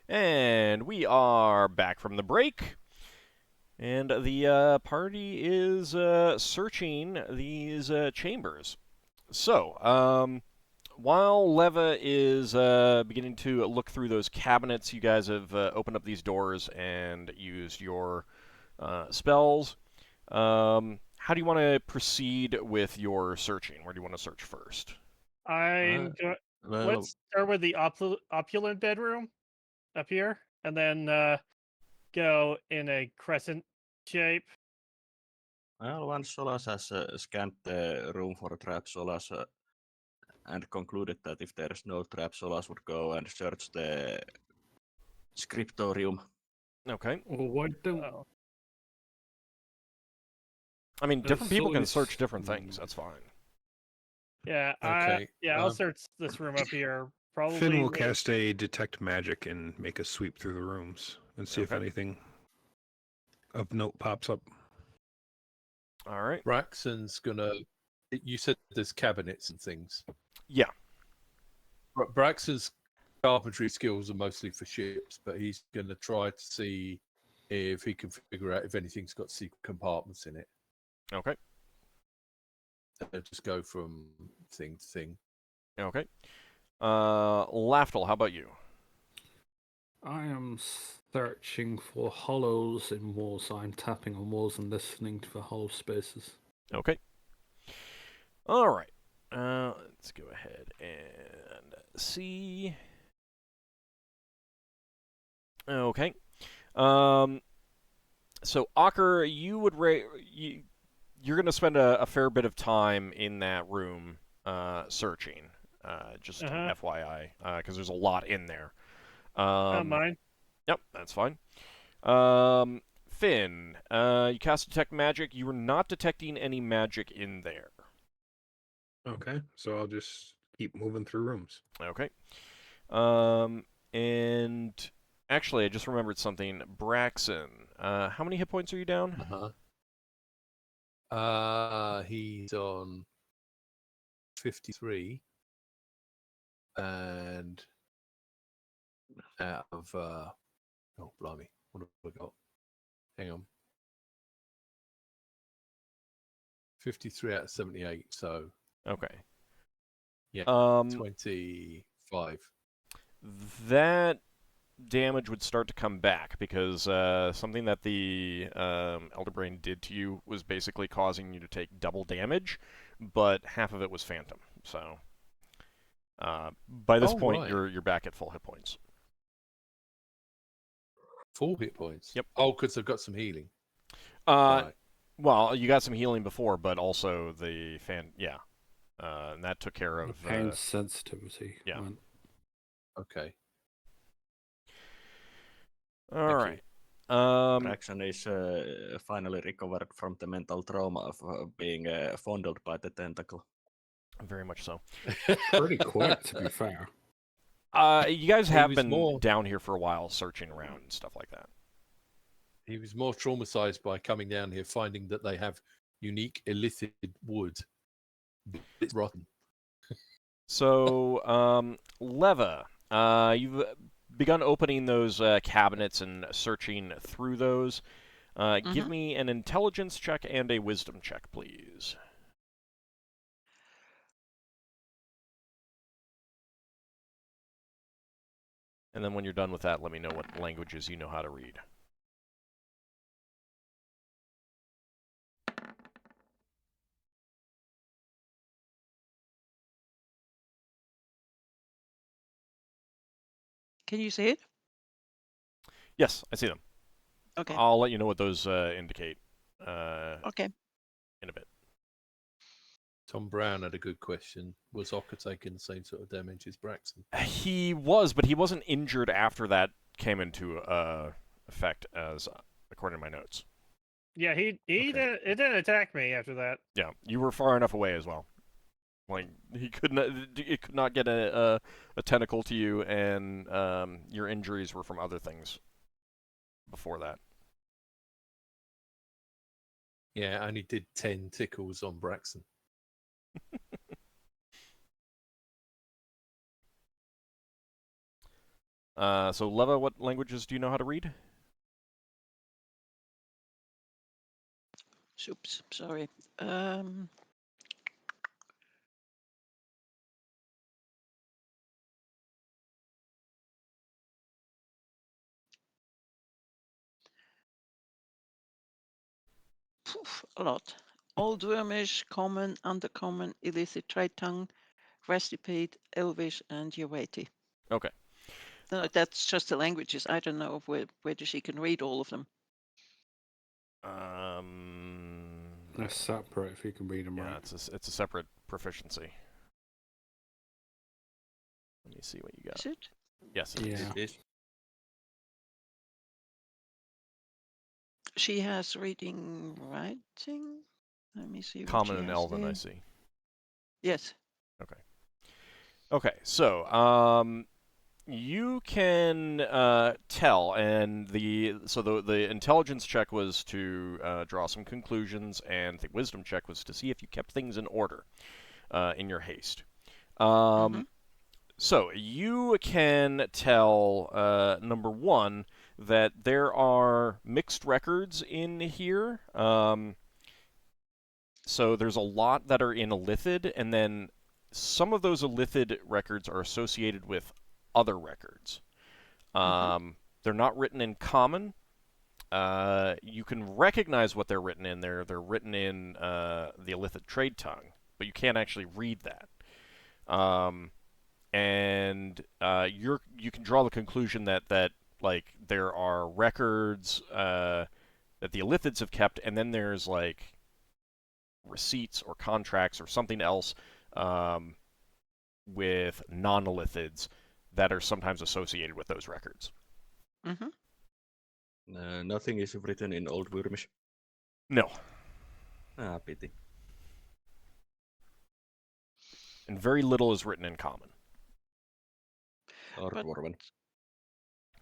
And we are back from the break. And the party is searching these chambers. So, while Leva is beginning to look through those cabinets, you guys have opened up these doors and used your spells. How do you want to proceed with your searching? Where do you want to search first? Uh, I'm go- well, Let's start with the opulent bedroom up here, and then go in a crescent shape. once Solas has scanned the room for trap, Solas and concluded that if there's no trap, Solas would go and search the scriptorium. Okay. Well, why don't Oh, I mean, different people can Solis... search different things. That's fine. yeah. Okay. I'll search this room up here. Probably. Finn will cast a detect magic and make a sweep through the rooms and see if Okay. anything of note pops up. All right. Braxon's gonna... You said there's cabinets and things. Yeah. Braxon's carpentry skills are mostly for ships, but he's gonna try to see if he can figure out if anything's got secret compartments in it. Okay. Just go from thing to thing. Okay. Lafdul, how about you? I am searching for hollows in walls. I'm tapping on walls and listening for hollow spaces. Okay. All right. Let's go ahead and see. Okay. So Ockar, you would you're going to spend a fair bit of time in that room searching. Just FYI, because there's a lot in there. I don't mind. Yep, that's fine. Finn, you cast Detect Magic. You were not detecting any magic in there. Okay, so I'll just keep moving through rooms. Okay. And actually, I just remembered something. Braxon, how many hit points are you down? He's on 53, and out of oh blimey, what have I got? Hang on, 53 out of 78. So Okay. yeah, 25. That damage would start to come back because something that the Elder Brain did to you was basically causing you to take double damage, but half of it was phantom. So by this point, right. you're back at full hit points. Full hit points. Yep. Oh, because I've got some healing. Right. Right. Well, you got some healing before, but also the yeah, and that took care of pain sensitivity. Yeah. Okay. All right. Braxon is finally recovered from the mental trauma of being fondled by the tentacle. Very much so. Pretty quick, to be fair. You guys have been down here for a while, searching around and stuff like that. He was more traumatized by coming down here, finding that they have unique Illithid wood. It's rotten. So, Leva, you've begun opening those cabinets and searching through those. Give me an intelligence check and a wisdom check, please. And then when you're done with that, let me know what languages you know how to read. Can you see it? Yes, I see them. Okay. I'll let you know what those indicate Okay. in a bit. Tom Brown had a good question. Was Ockar taking the same sort of damage as Braxon? He was, but he wasn't injured after that came into effect, as according to my notes. Yeah, he didn't. It didn't attack me after that. Yeah, you were far enough away as well. Like he could not, it could not get a tentacle to you, and your injuries were from other things before that. Yeah, I only did 10 tickles on Braxon. So Leva, what languages do you know how to read? Oops, sorry. A lot. Old Wormish, Common, Undercommon, Illithid, Trade Tongue, Restipede, Elvish, and Yawati. Okay. No, that's just the languages. I don't know whether she can read all of them. They're separate if you can read them Yeah, right. it's a separate proficiency. Let me see what you got. Is it? Yes. Yeah. It is. She has reading, writing. Let me see what Common she and has Elven, I there. see. Yes. Okay, so you can tell, and the intelligence check was to draw some conclusions, and the wisdom check was to see if you kept things in order in your haste. So you can tell, number one, that there are mixed records in here. So there's a lot that are in Illithid, and then some of those Illithid records are associated with other records. They're not written in common. You can recognize what they're written in. They're written in the Illithid trade tongue, but you can't actually read that. And you can draw the conclusion that like there are records that the Illithids have kept, and then there's like receipts or contracts or something else with non-Illithids that are sometimes associated with those records. Nothing is written in Old Wormish. No. Ah, pity. And very little is written in common. Or But- Dwarven.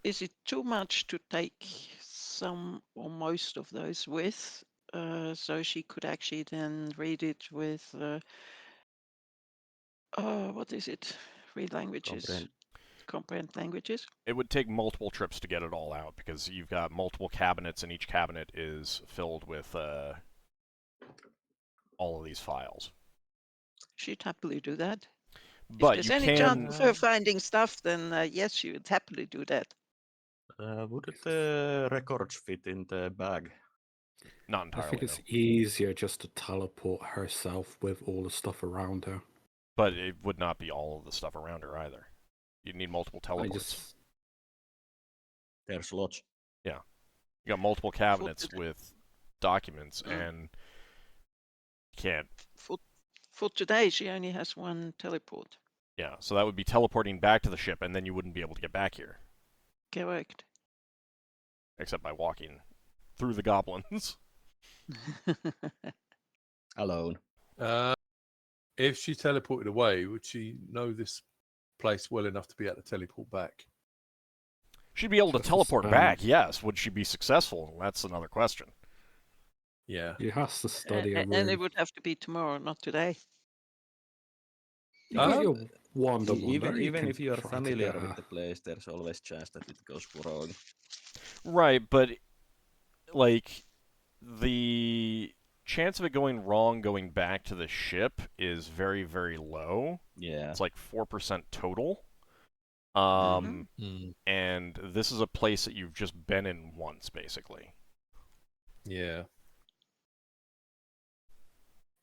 Is it too much to take some or most of those with? So she could actually then read it with, what is it? Read languages. Comprehend languages. It would take multiple trips to get it all out because you've got multiple cabinets, and each cabinet is filled with all of these files. She'd happily do that. But if you there's any can. chance of her finding stuff, then yes, she would happily do that. Would the records fit in the bag? Not I entirely. think it's no. easier just to teleport herself with all the stuff around her. But it would not be all of the stuff around her either. You'd need multiple teleports. There's lots. You got multiple cabinets with documents, and you can't. For today, she only has one teleport. Yeah, so that would be teleporting back to the ship, and then you wouldn't be able to get back here. Correct. Except by walking through the goblins. Alone. If she teleported away, would she know this place well enough to be able to teleport back? She'd be able to Just teleport spam. back, yes. Would she be successful? That's another question. Yeah. You have to study a room. And it would have to be tomorrow, not today. You got your wander. Even if you are try to familiar get with her. the place, there's always chance that it goes wrong. Right, but like the chance of it going wrong going back to the ship is very, very low. Yeah. It's like 4% total. Mm. And this is a place that you've just been in once, basically. Yeah.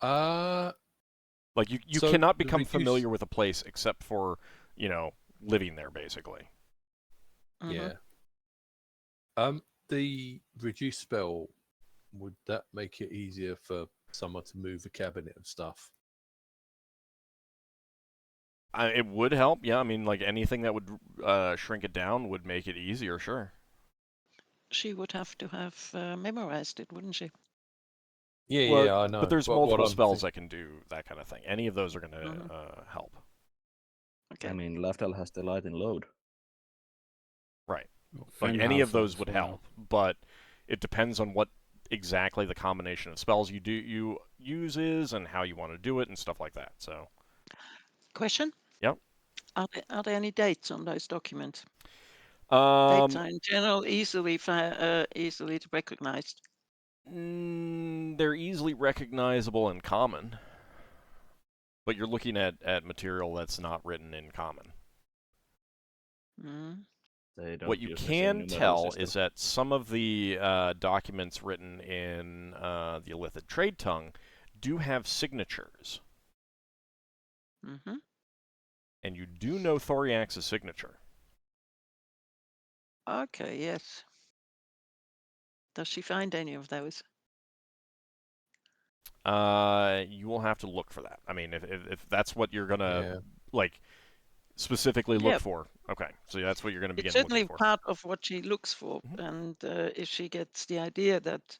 Like you So cannot the become reduce- familiar with a place except for, living there, basically. Yeah. The reduce spell, would that make it easier for someone to move a cabinet of stuff? It would help, yeah. I mean, like anything that would shrink it down would make it easier, sure. She would have to have memorized it, wouldn't she? Yeah, Well, yeah, I know. But there's what multiple I'm spells that can do that kind of thing. Any of those are going to help. Okay. I mean, Lafdul has the light and load. Right. Finn Like any has of that those as would well. help, but it depends on what exactly the combination of spells you use is and how you want to do it and stuff like that. So. Question? Yep. Are there any dates on those documents? Data in general easily recognized. They're easily recognizable in common, but you're looking at material that's not written in common. Mm. They don't What you use the can numeral tell system. is that some of the documents written in the Illithid trade tongue do have signatures, Mm-hmm. and you do know Thoriax's signature. Okay, yes. Does she find any of those? You will have to look for that. I mean, if that's what you're gonna Yeah. like specifically look Yeah. for, okay, so that's what you're gonna It's begin certainly looking for. part of what she looks for. Mhm. And if she gets the idea that,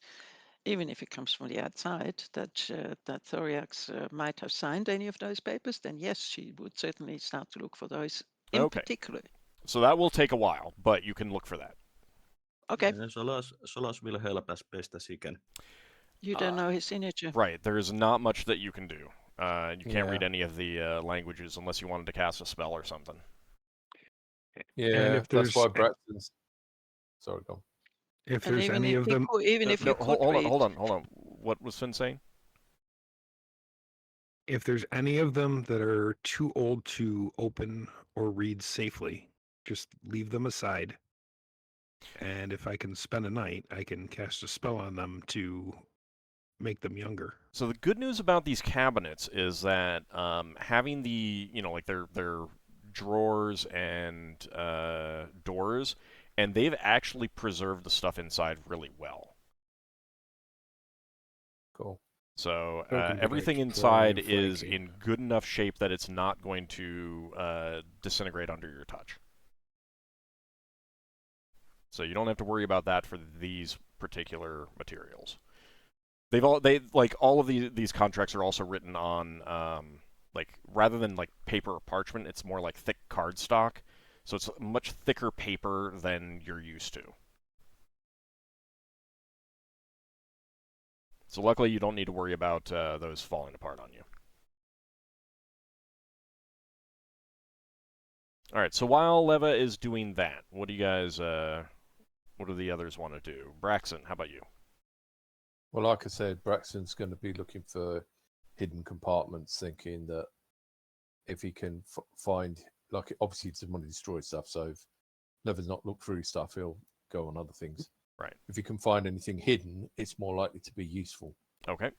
even if it comes from the outside, that Thoriax might have signed any of those papers, then yes, she would certainly start to look for those in Okay. particular. So that will take a while, but you can look for that. Okay. Solas will help as best as he can. You don't know his signature. Right, there's not much that you can do. You can't read Yeah. any of the languages unless you wanted to cast a spell or something. Yeah, if that's why there's- Braxton's. Sorry, go on. If And there's even any if of you them, could, even if No, you could read, hold on. What was Finn saying? if there's any of them that are too old to open or read safely, just leave them aside. And if I can spend a night, I can cast a spell on them to make them younger. So the good news about these cabinets is that having the, like their drawers and doors, and they've actually preserved the stuff inside really well. Cool. So They're gonna be, everything like, inside dry and is flaky. in good enough shape that it's not going to disintegrate under your touch. So you don't have to worry about that for these particular materials. All of these contracts are also written on rather than like paper or parchment, it's more like thick cardstock. So it's much thicker paper than you're used to. So luckily you don't need to worry about those falling apart on you. All right, so while Leva is doing that, what do you guys, what do the others want to do? Braxon, how about you? Well, like I said, Braxton's going to be looking for hidden compartments, thinking that if he can find, like, obviously he doesn't want to destroy stuff, so if Leva's not looked through stuff, he'll go on other things. Right. If he can find anything hidden, it's more likely to be useful. Okay.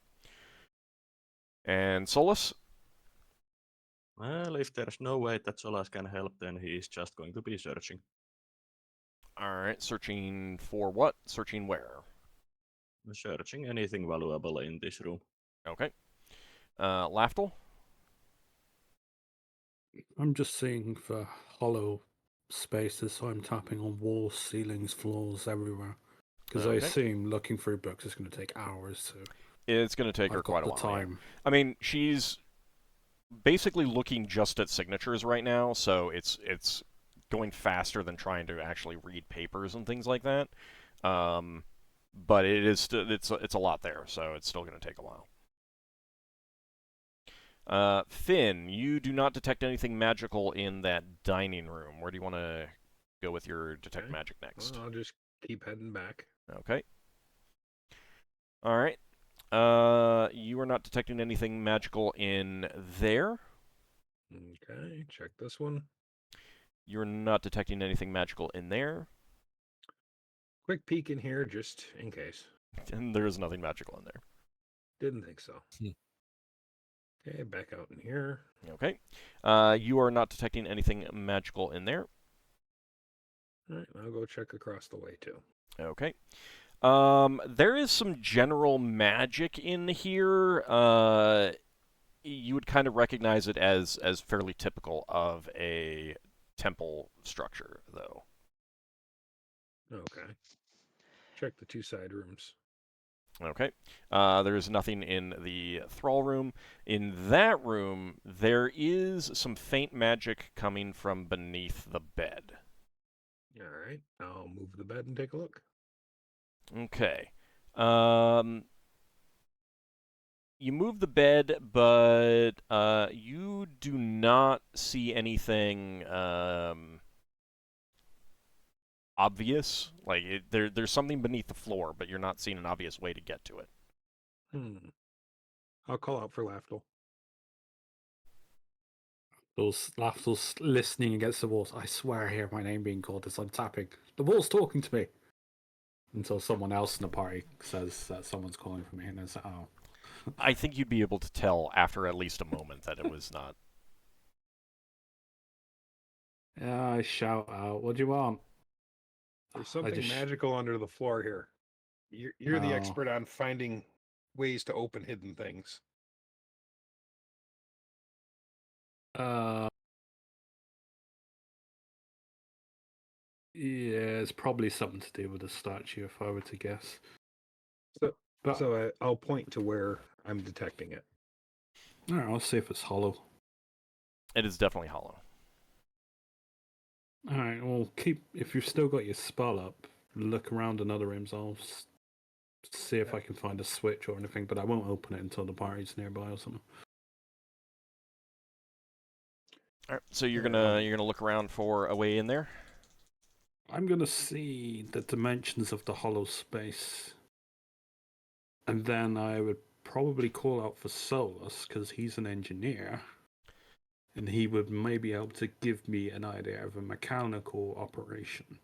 And Solas? Well, if there's no way that Solas can help, then he is just going to be searching. All right, searching for what? Searching where? Searching anything valuable in this room. Okay. Lafdul? I'm just seeing for hollow spaces, so I'm tapping on walls, ceilings, floors, everywhere. Because I Okay. assume looking through books is going to take hours, so It's going to take her I've quite got a the while. Yeah. time. I mean, she's basically looking just at signatures right now, so it's going faster than trying to actually read papers and things like that. But it is it's a lot there, so it's still going to take a while. Finn, you do not detect anything magical in that dining room. Where do you want to go with your detect Okay. magic next? Well, I'll just keep heading back. Okay. All right. You are not detecting anything magical in there. Okay, check this one. You're not detecting anything magical in there. Quick peek in here, just in case. And there is nothing magical in there. Didn't think so. Hmm. Okay, back out in here. Okay. You are not detecting anything magical in there. All right, I'll go check across the way too. Okay. There is some general magic in here. You would kind of recognize it as fairly typical of a temple structure, though. Okay. Check the two side rooms. Okay. There is nothing in the thrall room. In that room, there is some faint magic coming from beneath the bed. All right, I'll move the bed and take a look. Okay. You move the bed, but you do not see anything obvious. Like there's something beneath the floor, but you're not seeing an obvious way to get to it. I'll call out for Lafdul. Lafdul's listening against the walls. I swear I hear my name being called as I'm tapping. The wall's talking to me. Until someone else in the party says that someone's calling for me, and it's oh. I think you'd be able to tell after at least a moment that it was not. Yeah, I shout out. What do you want? There's something magical under the floor here. You're the expert on finding ways to open hidden things. Yeah, it's probably something to do with the statue, if I were to guess. So I'll point to where I'm detecting it. All right, I'll see if it's hollow. It is definitely hollow. All right, well, if you've still got your spell up, look around in other rooms. I'll see if I can find a switch or anything, but I won't open it until the party's nearby or something. All right, so you're gonna look around for a way in there. I'm gonna see the dimensions of the hollow space, and then I would probably call out for Solas because he's an engineer, and he would maybe able to give me an idea of a mechanical operation.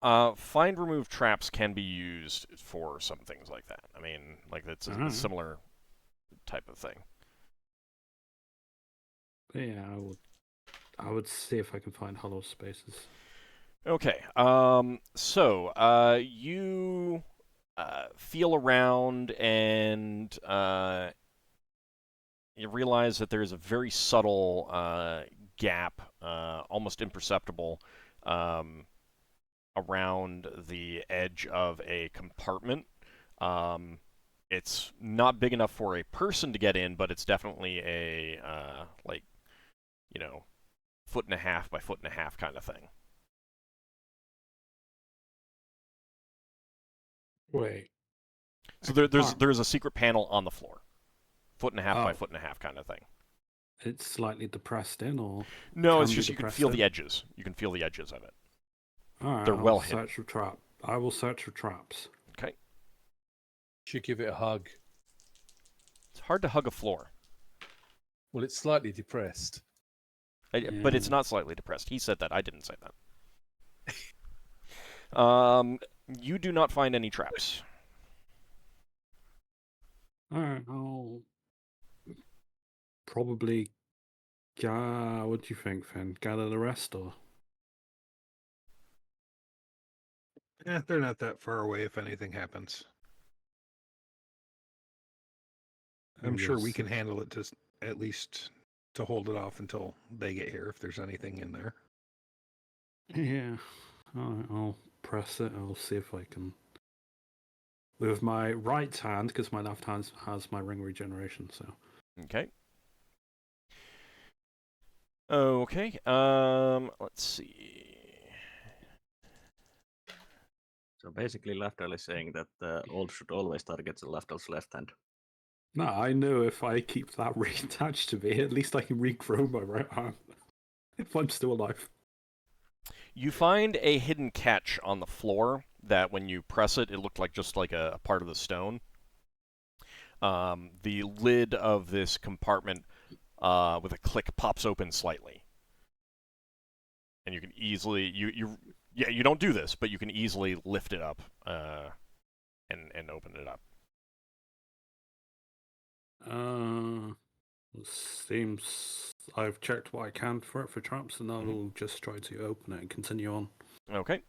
Find remove traps can be used for some things like that. I mean, like that's a similar type of thing. Yeah, I would see if I can find hollow spaces. Okay. So you feel around and you realize that there's a very subtle gap, almost imperceptible, around the edge of a compartment. It's not big enough for a person to get in, but it's definitely a foot and a half by foot and a half kind of thing. Wait. So there's a secret panel on the floor, foot and a half by foot and a half kind of thing. It's slightly depressed in, or no? It's just you can feel the edges. You can feel the edges of it. All right, they're well hidden. I will search for traps. Okay. Should give it a hug. It's hard to hug a floor. Well, it's slightly depressed. But it's not slightly depressed. He said that. I didn't say that. You do not find any traps. Alright, I'll probably what do you think, Finn? Gather the rest, or? They're not that far away if anything happens. I'm sure we can handle it at least to hold it off until they get here if there's anything in there. Yeah. Alright, I'll press it. I'll see if I can. With my right hand, because my left hand has my ring regeneration, so. Okay. Okay. Let's see. So basically, Lafdul is saying that Old should always target the Lafdul's left hand. No, I know if I keep that reattached to me, at least I can regrow my right hand. If I'm still alive. You find a hidden catch on the floor that when you press it, it looked like just like a part of the stone. The lid of this compartment with a click pops open slightly. And you can easily, you don't do this, but you can easily lift it up and open it up. Seems I've checked what I can for traps, and I'll just try to open it and continue on. Okay.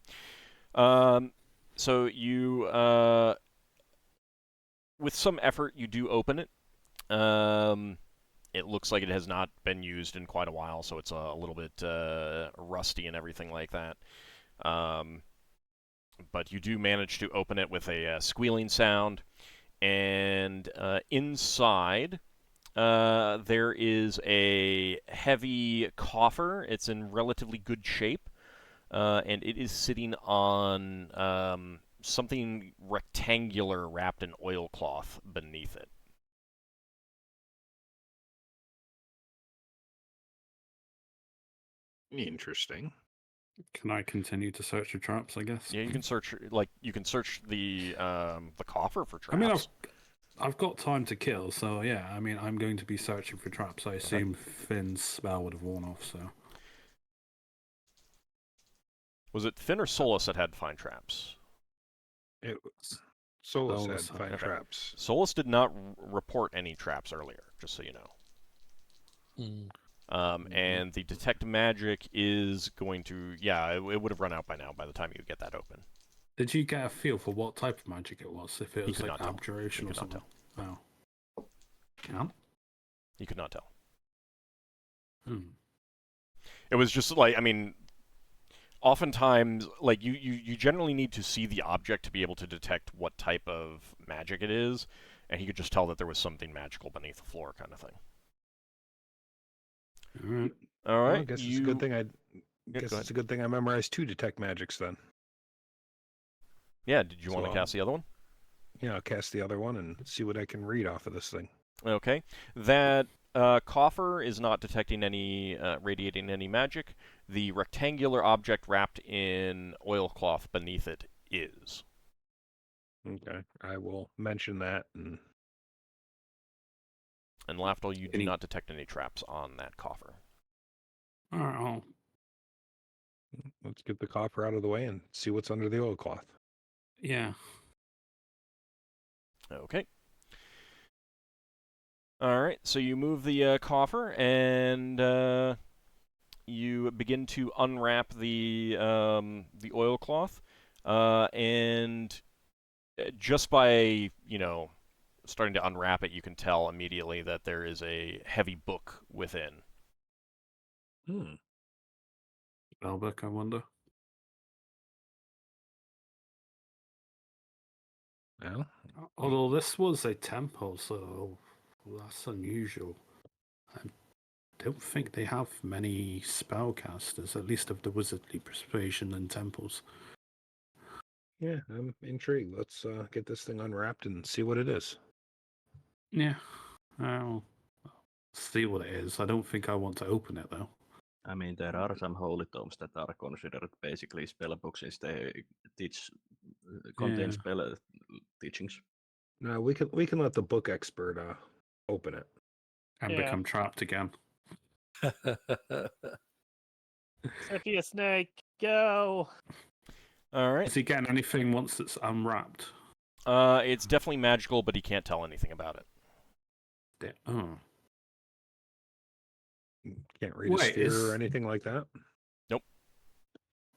So you, with some effort, you do open it. It looks like it has not been used in quite a while, so it's a little bit rusty and everything like that. But you do manage to open it with a squealing sound, and inside there is a heavy coffer. It's in relatively good shape, and it is sitting on something rectangular wrapped in oilcloth beneath it. Interesting. Can I continue to search for traps? I guess. Yeah, you can search the coffer for traps. I mean, I've got time to kill, so yeah. I mean, I'm going to be searching for traps. I assume Finn's spell would have worn off. So. Was it Finn or Solas that had find traps? It was Solas had Solas, find okay. traps. Solas did not report any traps earlier, just so you know. And the detect magic is going to, yeah, it would have run out by now by the time you get that open. Did you get a feel for what type of magic it was? If it He was could like not tell. abjuration He or could not something? Oh. Can? You could not tell. Hmm. It was just like, I mean, oftentimes, like, you generally need to see the object to be able to detect what type of magic it is, and he could just tell that there was something magical beneath the floor, kind of thing. All right. All Well, right, I guess it's a good thing I go guess ahead. it's a good thing I memorized 2 detect magics then. Yeah, did you So, want to cast the other one? Yeah, I'll cast the other one and see what I can read off of this thing. Okay. That coffer is not detecting any, radiating any magic. The rectangular object wrapped in oilcloth beneath it is. Okay, I will mention that, and And Lafdul, you do Any- not detect any traps on that coffer. All right. let's get the coffer out of the way and see what's under the oilcloth. Yeah. Okay. All right, so you move the coffer, and you begin to unwrap the oilcloth, and just by starting to unwrap it, you can tell immediately that there is a heavy book within. Spellbook, I wonder. Well, Although this was a temple, so that's unusual. I don't think they have many spellcasters, at least of the wizardly persuasion in temples. yeah, I'm intrigued. Let's get this thing unwrapped and see what it is. Yeah. I'll see what it is. I don't think I want to open it, though. I mean, there are some holy tomes that are considered basically spell books since they contain Yeah. spell teachings. No, we can let the book expert open it. And Yeah. become trapped again. Tricky snake, go! All right. Is he getting anything once it's unwrapped? It's definitely magical, but he can't tell anything about it. Oh. Can't read Wait, a sphere is- or anything like that.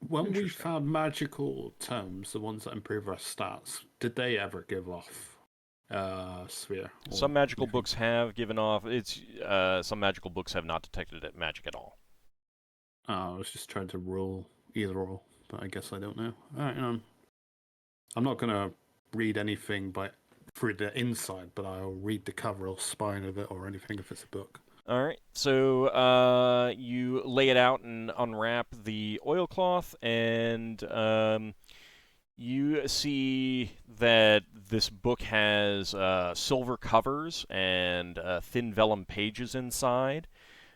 When we Interesting. found magical tomes, the ones that improve our stats, did they ever give off sphere? or Some magical anything? books have given off. Some magical books have not detected magic at all. Oh, I was just trying to roll either or, but I guess I don't know. All right, I'm not gonna read anything through the inside, but I'll read the cover or spine of it or anything if it's a book. All right, so you lay it out and unwrap the oilcloth, and you see that this book has silver covers and thin vellum pages inside,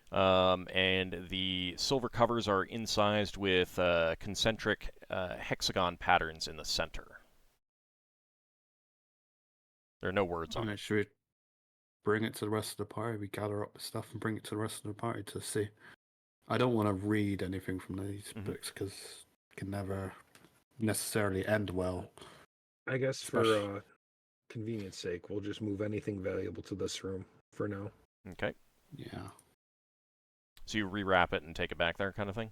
and the silver covers are incised with concentric hexagon patterns in the center. There are no words on Alright, it. should we bring it to the rest of the party? We gather up the stuff and bring it to the rest of the party to see. I don't want to read anything from these Mhm. books because it can never necessarily end well. I guess Especially- for convenience sake, we'll just move anything valuable to this room for now. Okay, Yeah. so you rewrap it and take it back there, kind of thing.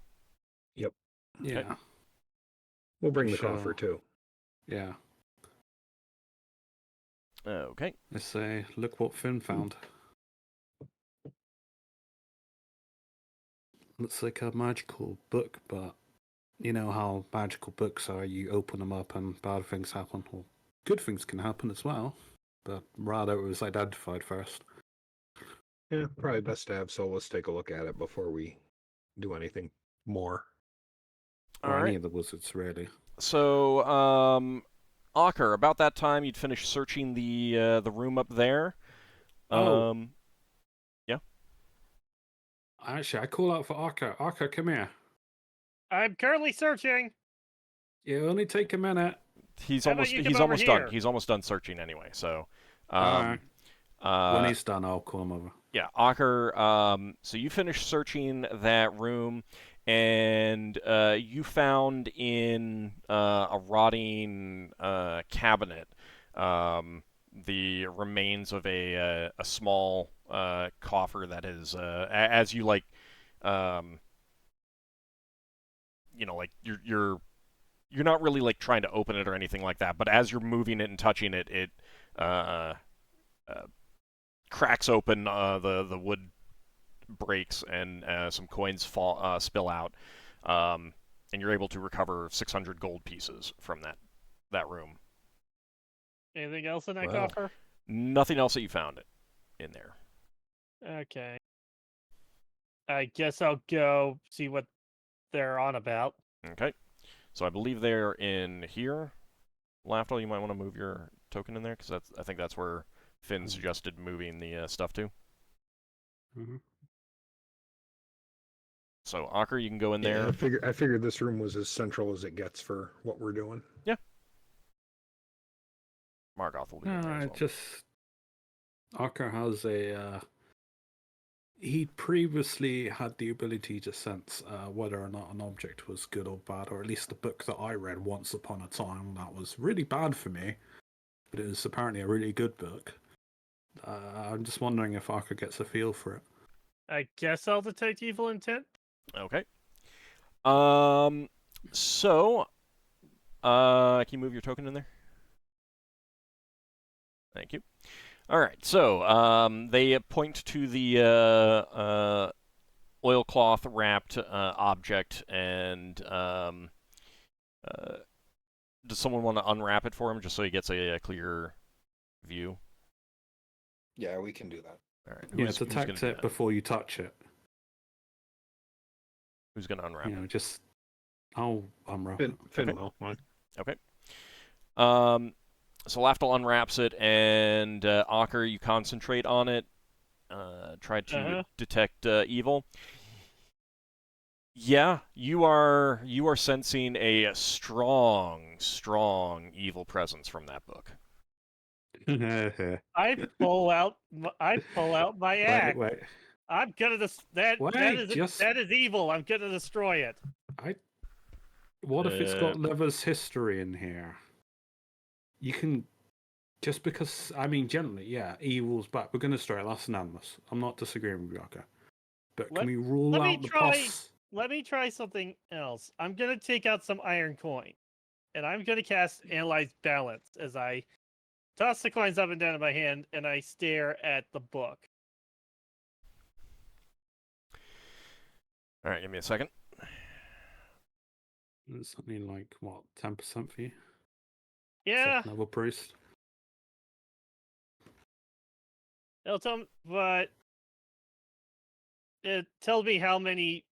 Yeah. We'll bring the Sure. coffer too. Yeah. Okay. Let's say, look what Finn found. Looks like a magical book, but you know how magical books are. You open them up and bad things happen. Well, good things can happen as well, but rather it was identified first. Yeah, probably best to have Solas take a look at it before we do anything more. All Or any right. of the wizards, really. So, Ockar, about that time, you'd finished searching the room up there. Oh. Yeah. Actually, I call out for Ockar. Ockar, come here. I'm currently searching. You only take a minute. He's How about you come he's over almost done. here? He's almost done searching anyway. So, Alright. When uh, he's done, I'll call him over. yeah, Ockar. So you finished searching that room, and you found in a rotting cabinet the remains of a small coffer that is as you like, um, like you're not really like trying to open it or anything like that, but as you're moving it and touching it, it uh, cracks open, the wood breaks, and some coins spill out, and you're able to recover 600 gold pieces from that room. Anything else in that Wow. coffer? Nothing else that you found in there. Okay. I guess I'll go see what they're on about. Okay, so I believe they're in here. Lafdul, you might want to move your token in there, because I think that's where Finn suggested moving the stuff to. Mhm. So Ockar, you can go in Yeah, there. I figured this room was as central as it gets for what we're doing. Margoth will be in there as well. Just Ockar has a. He previously had the ability to sense whether or not an object was good or bad, or at least the book that I read once upon a time that was really bad for me, but it was apparently a really good book. I'm just wondering if Ockar gets a feel for it. I guess I'll detect evil intent. Okay. So, can you move your token in there? Thank you. All right. So, they point to the oilcloth wrapped object, and does someone want to unwrap it for him just so he gets a clear view? Yeah, we can do that. All right. Yeah, who's gonna detect do it that? before you touch it. Who's gonna unwrap it? Just I'll unwrap it. Finn Okay. will. Fine. Okay. So Lafdul unwraps it, and Ockar, you concentrate on it. Try to detect evil. Yeah, you are sensing a strong evil presence from that book. I pull out my axe. Wait. I'm gonna that is evil. I'm gonna destroy it. What if it's got Lever's history in here? You can just because generally, yeah, evil's back. We're gonna destroy it. That's unanimous. I'm not disagreeing with Yaka. But can we rule out the pus? Let me try something else. I'm gonna take out some iron coin, and I'm gonna cast Analyze Balance as I toss the coins up and down in my hand, and I stare at the book. All right, give me a second. It's only like what 10% for you. Yeah, Level priest. it'll tell me, but it tells me how many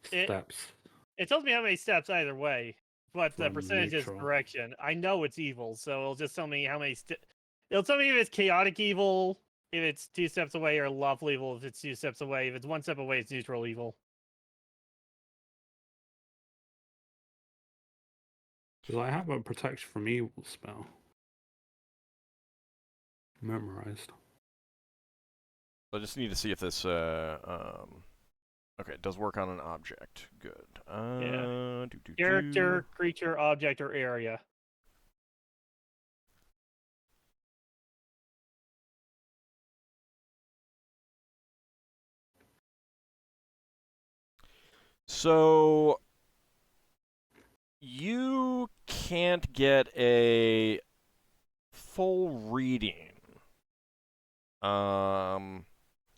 Steps. It tells me how many steps either way, but the From percentage is neutral. correction. I know it's evil, so it'll just tell me how many it'll tell me if it's chaotic evil, if it's 2 steps away, or lawful evil if it's 2 steps away. If it's 1 step away, it's neutral evil. Because I have a protection from evil spell memorized. I just need to see if this okay, it does work on an object. Good. Yeah. Character, creature, object, or area. So you can't get a full reading.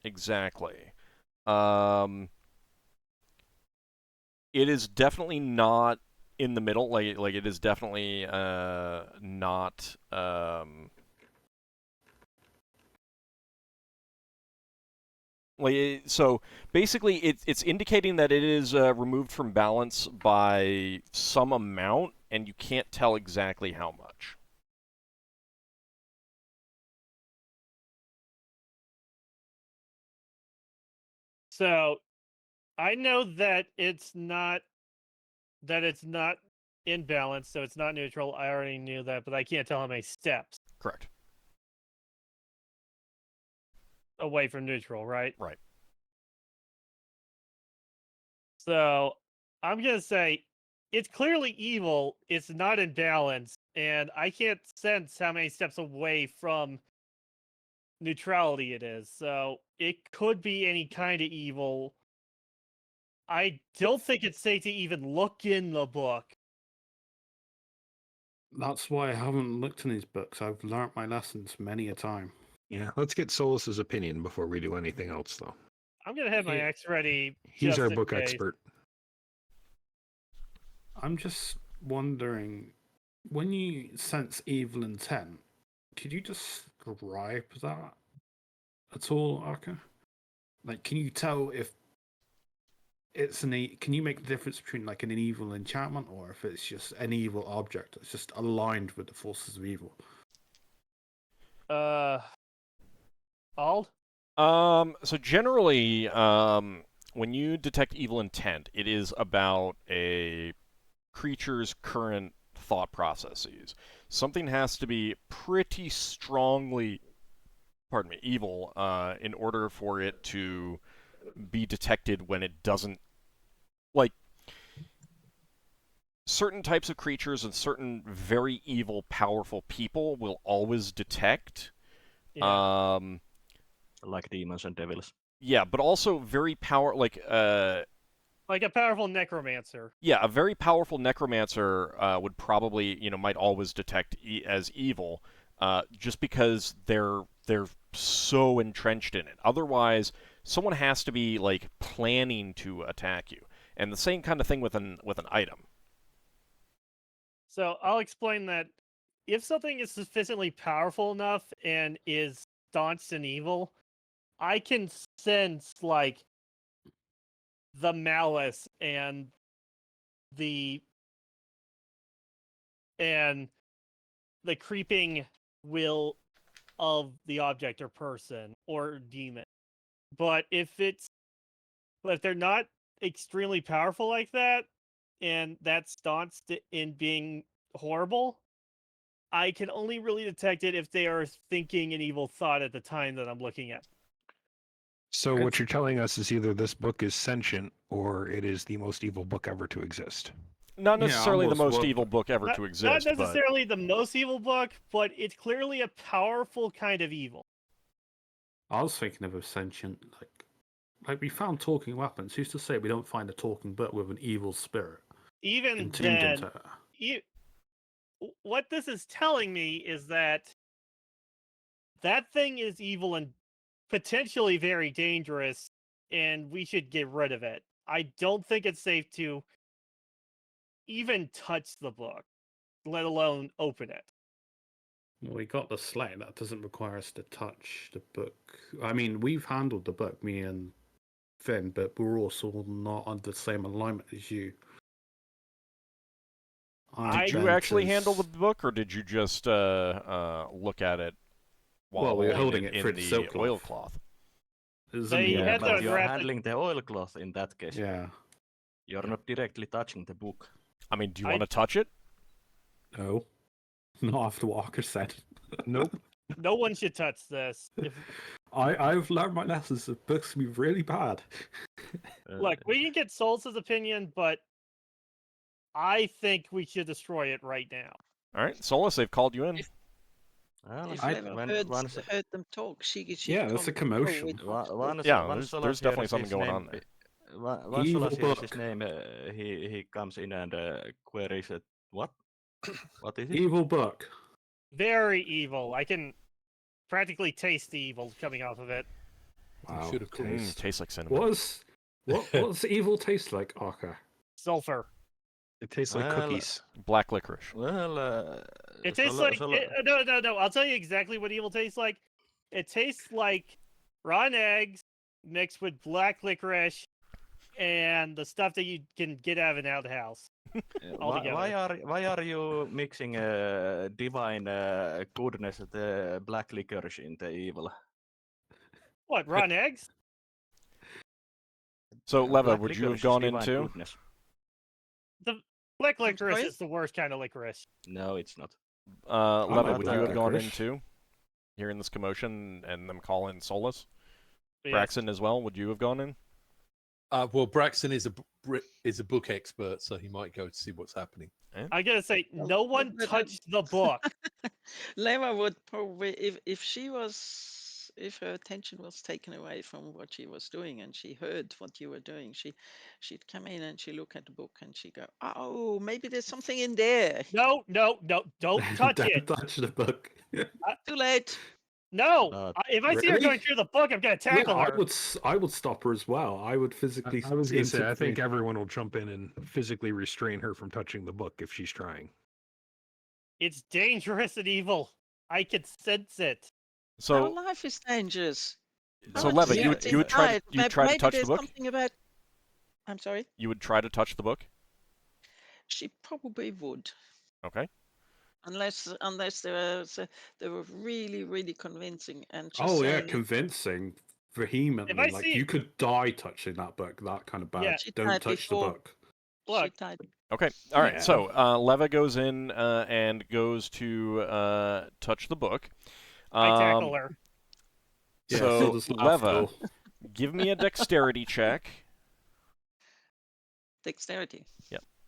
Exactly. It is definitely not in the middle. Like it is definitely not. So basically, it's indicating that it is removed from balance by some amount, and you can't tell exactly how much. So I know that it's not in balance, so it's not neutral. I already knew that, but I can't tell how many steps Correct. away from neutral, right? Right. So I'm gonna say it's clearly evil. It's not in balance, and I can't sense how many steps away from neutrality it is. So it could be any kind of evil. I don't think it's safe to even look in the book. That's why I haven't looked in these books. I've learnt my lessons many a time. Yeah, let's get Solas's opinion before we do anything else, though. I'm gonna have my Yeah. X ready. He's just our in book case. expert. I'm just wondering, when you sense evil intent, could you describe that at all, Ockar? Like, can you tell if it's can you make the difference between like an evil enchantment or if it's just an evil object that's just aligned with the forces of evil? Ald? So generally, when you detect evil intent, it is about a creature's current thought processes. Something has to be pretty strongly, evil, in order for it to be detected when it doesn't. Like, certain types of creatures and certain very evil, powerful people will always detect. Yeah. Like demons and devils. Yeah, but also very like a powerful necromancer. Yeah, a very powerful necromancer would probably, might always detect as evil, just because they're so entrenched in it. Otherwise, someone has to be like planning to attack you, and the same kind of thing with an item. So I'll explain that if something is sufficiently powerful enough and is staunched in evil, I can sense like the malice and the creeping will of the object or person or demon. But if they're not extremely powerful like that, and that's staunched in being horrible, I can only really detect it if they are thinking an evil thought at the time that I'm looking at. So what you're telling us is either this book is sentient or it is the most evil book ever to exist. Not necessarily the almost most evil book ever to exist. Not necessarily the most evil book, but it's clearly a powerful kind of evil. I was thinking of a sentient, like we found talking weapons. Who's to say we don't find a talking book with an evil spirit Even entombed then, into it? what this is telling me is that thing is evil and potentially very dangerous, and we should get rid of it. I don't think it's safe to even touch the book, let alone open it. Well, we got the slate. That doesn't require us to touch the book. I mean, we've handled the book, me and Finn, but we're also not on the same alignment as you. Did you actually handle the book, or did you just look at it while we were holding holding it it for in the the silk oilcloth? They Yeah, had to but you're unwrap handling the oilcloth in that case. Yeah. You're not directly touching the book. I mean, do you want to touch it? No. Not after what Ockar said. Nope. No one should touch this. I've learned my lessons. The books can be really bad. Look, we can get Solas' opinion, but I think we should destroy it right now. All right, Solas, they've called you in. Well, If I- Leva once- heard them talk, she should Yeah, that's a come commotion. with- once there's Solas definitely hears something his going name, on there. Once Evil Solas hears his book. name, he comes in and queries it. What? What is it? Evil book. Very evil. I can practically taste the evil coming off of it. Wow. Should have taste. Tastes like cinnamon. What does evil taste like, Ockar? Sulfur. It tastes like Well, cookies. Black licorice. Well, It tastes like no. I'll tell you exactly what evil tastes like. It tastes like rotten eggs mixed with black licorice and the stuff that you can get out of an outhouse. why are you mixing divine goodness, the black licorice, in the evil? What, rotten eggs? So, Leva, Black would you have licorice is gone in divine too? goodness. The black I'm licorice sorry? is the worst kind of licorice. No, it's not. Leva, like would black you have gone in licorice. too? Hearing this commotion and them call in Solas? Yes. Braxon as well, would you have gone in? Well, Braxton is a book expert, so he might go to see what's happening. I gotta say, no one but- touched the book. Leva would probably, if her attention was taken away from what she was doing and she heard what you were doing, she'd come in and she'd look at the book and she'd go, "Oh, maybe there's something in there." No, don't touch Don't it. touch the book. Too late. No, if I see her Really? going through the book, I'm gonna tackle her. I would stop her as well. I would physically. I was going to say, I think intervene. everyone will jump in and physically restrain her from touching the book if she's trying. It's dangerous and evil. I can sense it. Our So, life is dangerous. so Our Leva, life you is would try inside. to try to Maybe touch the there's book? something about. I'm sorry. You would try to touch the book? She probably would, Okay. unless they were really convincing and just Oh yeah, saying, convincing, vehemently. Like see- you could die touching that book. That kind of bad. Yeah. She Don't died touch before. the book. Look, she died. Okay. All right. Yeah. So Leva goes in and goes to touch the book. I tackle her. Yeah, So does Leva, Lafdul. give me a dexterity check. Dexterity.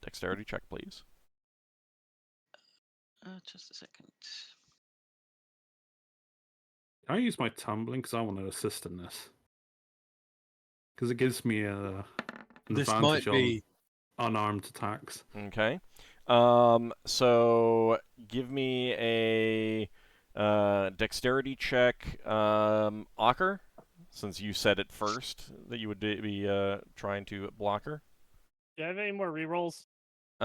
Dexterity check, please. Just a second. Can I use my tumbling because I want to assist in this? Because it gives me an This advantage might be on unarmed attacks. Okay. So give me a dexterity check, Ockar, since you said it first that you would be trying to block her. Do I have any more rerolls? You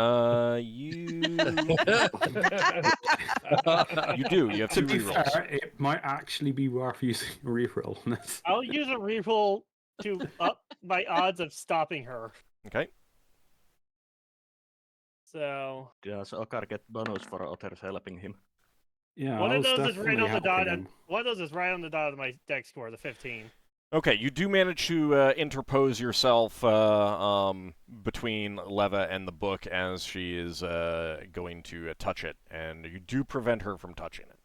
you do. You have To two be rerolls. fair, it might actually be worth using a reroll on this. I'll use a reroll to up my odds of stopping her. Okay. So Does Ockar get bonus for others helping him? Yeah, one I of was those is right definitely on the dot. helping him. One of those is right on the dot of my dex score, the 15. Okay, you do manage to interpose yourself between Leva and the book as she is going to touch it, and you do prevent her from touching it.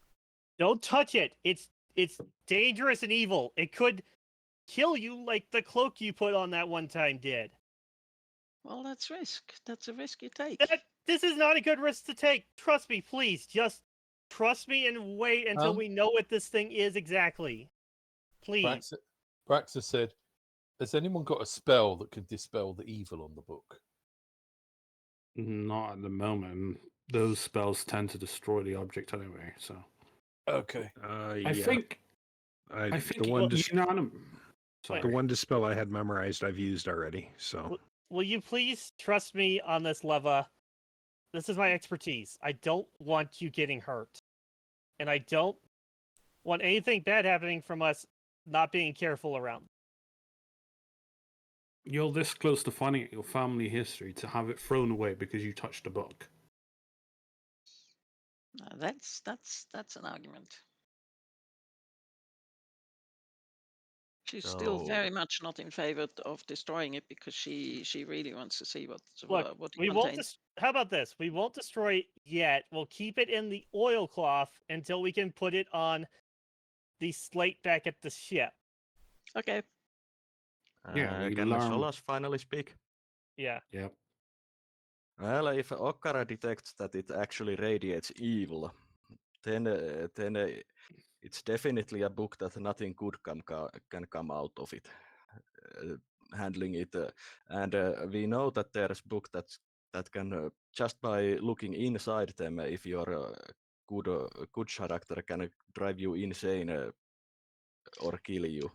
Don't touch it. It's dangerous and evil. It could kill you like the cloak you put on that one time did. Well, that's risk. That's a risk you take. This is not a good risk to take. Trust me, please. Just trust me and wait until we know what this thing is exactly. Please. Braxton said, "Has anyone got a spell that can dispel the evil on the book?" Not at the moment. Those spells tend to destroy the object anyway. So Okay. I think the one Sorry. the one dispel I had memorized, I've used already. So Will you please trust me on this, Leva? This is my expertise. I don't want you getting hurt. And I don't want anything bad happening from us not being careful around. You're this close to finding out your family history to have it thrown away because you touched a book. That's an argument. She's still So- very much not in favor of destroying it because she really wants to see what Look, it we won't. contains. How about this? We won't destroy it yet. We'll keep it in the oilcloth until we can put it on the slate back at the ship. Okay. Yeah, we Can learn. Solas finally speak? Yeah. Yep. Well, if Ockar detects that it actually radiates evil, then it's definitely a book that nothing good can come out of it. Handling it, and we know that there's book that can just by looking inside them, if your good character can drive you insane or kill you.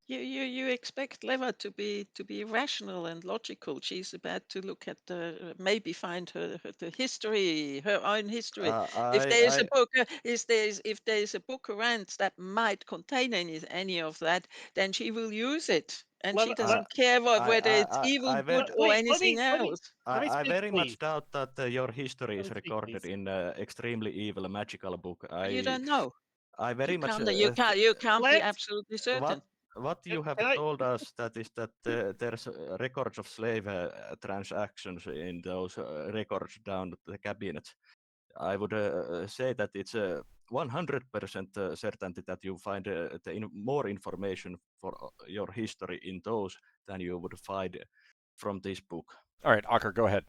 You expect Leva to be rational and logical. She's about to look at maybe find the history, her own history. If there is a book, if there is a book around that might contain any of that, then she will use it, and she doesn't care whether it's evil, good, or Wait, anything let me- else. Let me I speak, very much please. doubt that your history Let is me speak, recorded please. in extremely evil magical book. You don't know. I very You much can't. You can't be Let- absolutely certain. what you have Can I- told us that is that there's records of slave transactions in those records down the cabinets. I would say that it's 100% certainty that you find more information for your history in those than you would find from this book. All right, Ockar, go ahead.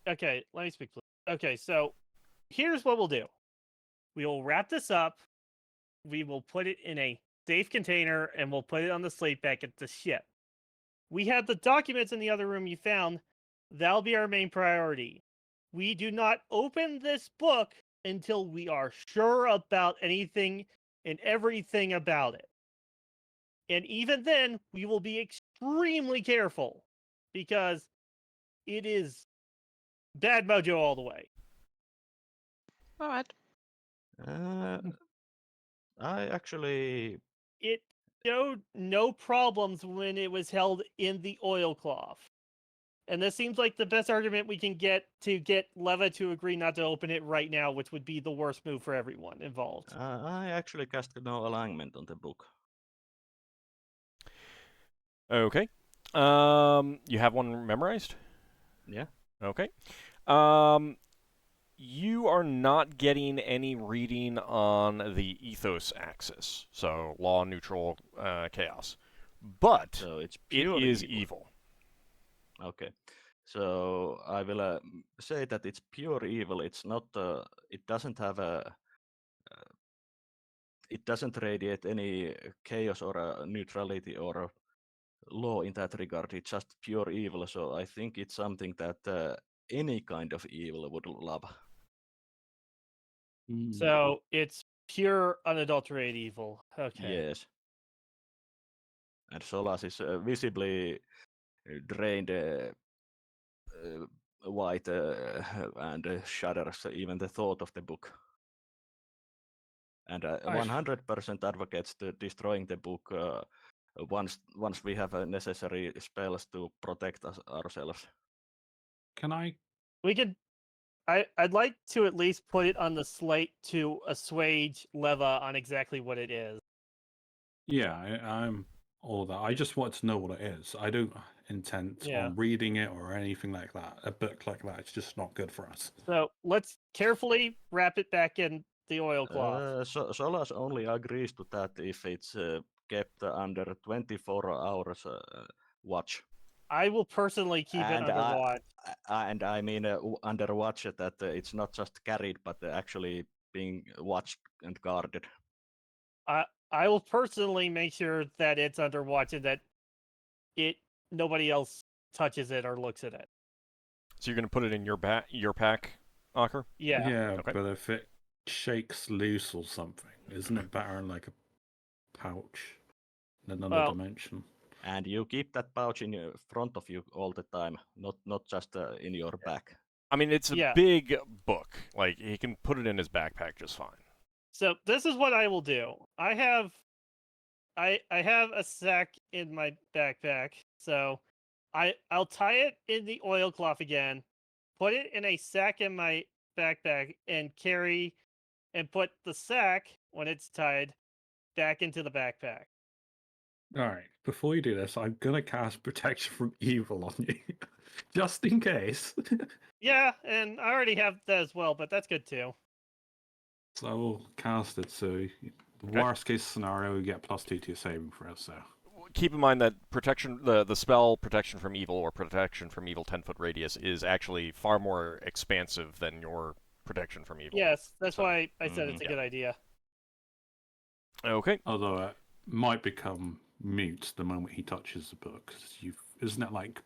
Okay, let me speak, please. Okay, so here's what we'll do. We will wrap this up. We will put it in a safe container, and we'll put it on the slate back at the ship. We have the documents in the other room you found. That'll be our main priority. We do not open this book until we are sure about anything and everything about it. And even then, we will be extremely careful because it is bad mojo all the way. All right. I actually It showed no problems when it was held in the oilcloth. And this seems like the best argument we can get to get Leva to agree not to open it right now, which would be the worst move for everyone involved. I actually cast no alignment on the book. Okay. You have one memorized? Yeah. Okay. You are not getting any reading on the ethos axis, so law, neutral, chaos. But So it's it pure is evil. evil. Okay. So I will say that it's pure evil. It's not. It doesn't have a. It doesn't radiate any chaos or neutrality or law in that regard. It's just pure evil. So I think it's something that any kind of evil would love. So it's pure, unadulterated evil. Okay. Yes. And Solas is visibly drained white and shudders even the thought of the book. And 100% advocates to destroying the book once we have necessary spells to protect ourselves. Can I? We could. I'd like to at least put it on the slate to assuage Leva on exactly what it is. Yeah, I'm all that. I just want to know what it is. I don't intend Yeah. on reading it or anything like that. A book like that, it's just not good for us. So let's carefully wrap it back in the oilcloth. Solas only agrees to that if it's kept under 24 hours watch. I will personally keep it under watch. And I mean under watch that it's not just carried, but actually being watched and guarded. I will personally make sure that it's under watch and that nobody else touches it or looks at it. So you're going to put it in your pack, Ockar? Yeah. Yeah, Okay. but if it shakes loose or something, isn't it better in like a pouch in another dimension? And you keep that pouch in front of you all the time, not just in your back. I mean, it's a big book. Like, he can put it in his backpack just fine. So this is what I will do. I have a sack in my backpack, so I'll tie it in the oilcloth again, put it in a sack in my backpack, and put the sack, when it's tied, back into the backpack. Alright, before you do this, I'm gonna cast Protection from Evil on you. Just in case. Yeah, and I already have that as well, but that's good too. So I will cast it, so the worst case scenario, you get +2 to your saving throw, so. Keep in mind that the spell Protection from Evil or Protection from Evil 10-foot radius is actually far more expansive than your Protection from Evil. Yes, that's why I said it's a good idea. Okay. Although it might become mute the moment he touches the book. Isn't it like...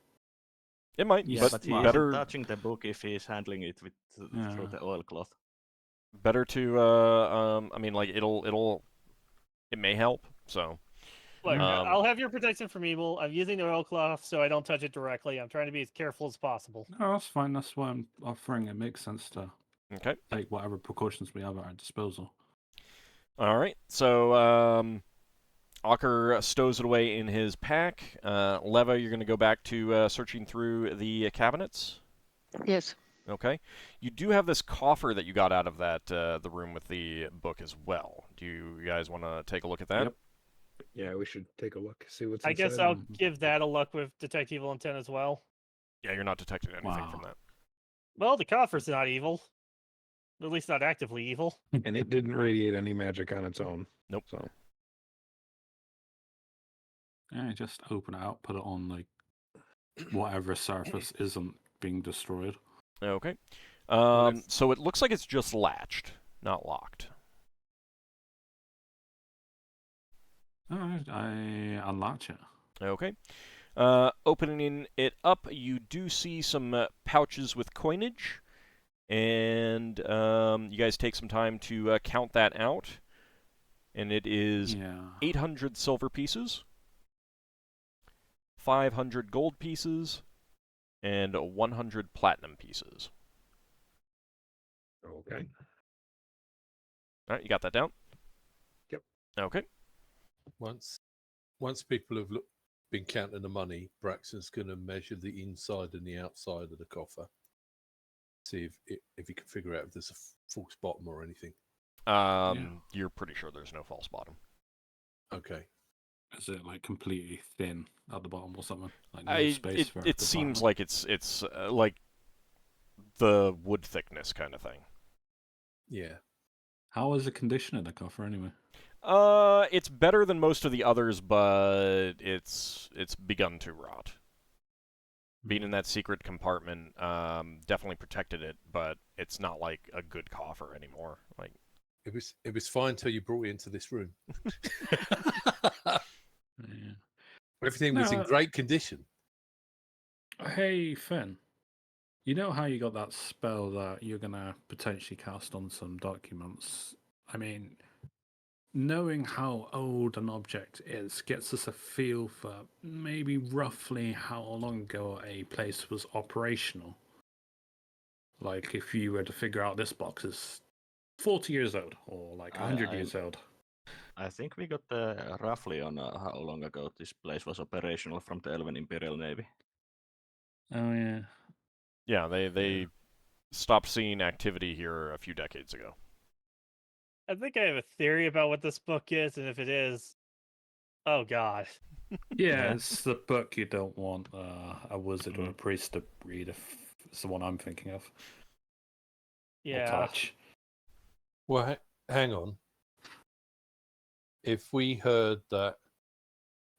It might, but he better isn't touching the book if he's handling it through the oilcloth. Better to I mean, like, it may help, so. Look, I'll have your Protection from Evil. I'm using the oilcloth so I don't touch it directly. I'm trying to be as careful as possible. No, that's fine. That's why I'm offering. It makes sense to take whatever precautions we have at our disposal. All right, so Ockar stows it away in his pack. Leva, you're going to go back to searching through the cabinets? Yes. Okay. You do have this coffer that you got out of that the room with the book as well. Do you guys want to take a look at that? Yep. Yeah, we should take a look, see what's I inside. guess I'll and- give that a look with detect evil intent as well. Yeah, you're not detecting anything from Wow. that. Well, the coffer's not evil. At least not actively evil. And it didn't radiate any magic on its own. Nope. So Yeah, just open it out, put it on like whatever surface isn't being destroyed. Okay. if- So it looks like it's just latched, not locked. Alright, I unlatch it. Okay. Opening it up, you do see some pouches with coinage, and you guys take some time to count that out, and it is Yeah. 800 silver pieces, 500 gold pieces, and 100 platinum pieces. okay. All right, you got that down? Yep. Okay. Once people have been counting the money, Braxton's going to measure the inside and the outside of the coffer. See if he can figure out if there's a false bottom or anything. You're pretty sure there's no false bottom. Okay. Is it like completely thin at the bottom or something? Like no space for It seems compartment? like it's like the wood thickness kind of thing. Yeah. How is the condition of the coffer anyway? It's better than most of the others, but it's begun to rot. Being in that secret compartment definitely protected it, but it's not like a good coffer anymore. Like It was fine till you brought it into this room. Yeah. Everything was in No. great condition. Hey, Finn. You know how you got that spell that you're going to potentially cast on some documents? I mean, knowing how old an object is gets us a feel for maybe roughly how long ago a place was operational. Like if you were to figure out this box is 40 years old or like 100 years old. I think we got roughly on how long ago this place was operational from the Elven Imperial Navy. Oh, yeah. yeah, they stopped seeing activity here a few decades ago. I think I have a theory about what this book is, and if it is, oh god. Yeah, it's the book you don't want a wizard or a Mhm. priest to read if it's the one I'm thinking of. Or Yeah. touch. Well, hang on. If we heard that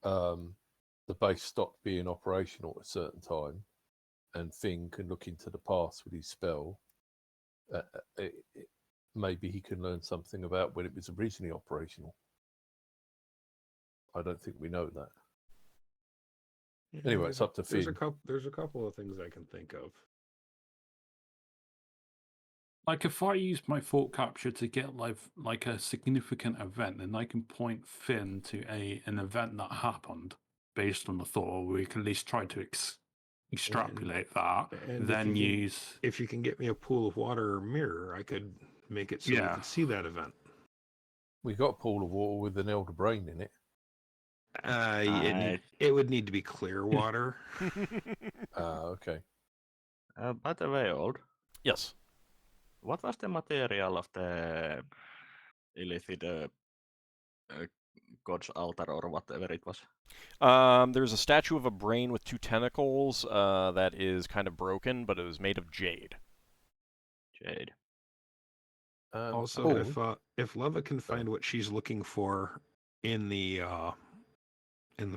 the base stopped being operational at a certain time, and Finn can look into the past with his spell, maybe he can learn something about when it was originally operational. I don't think we know that. Anyway, it's up to There's Finn. there's a couple of things I can think of. Like if I use my thought capture to get like a significant event, then I can point Finn to an event that happened based on the thought, or we can at least try to extrapolate that. And Then use if you can get me a pool of water or mirror, I could make it so we Yeah. could see that event. We got a pool of water with an elder brain in it. It would need to be clear water. Okay. By the way, Old, Yes. what was the material of the Illithid god's altar or whatever it was? There's a statue of a brain with two tentacles that is kind of broken, but it was made of jade. Jade. Also, Paul, if Leva can find what she's looking for in the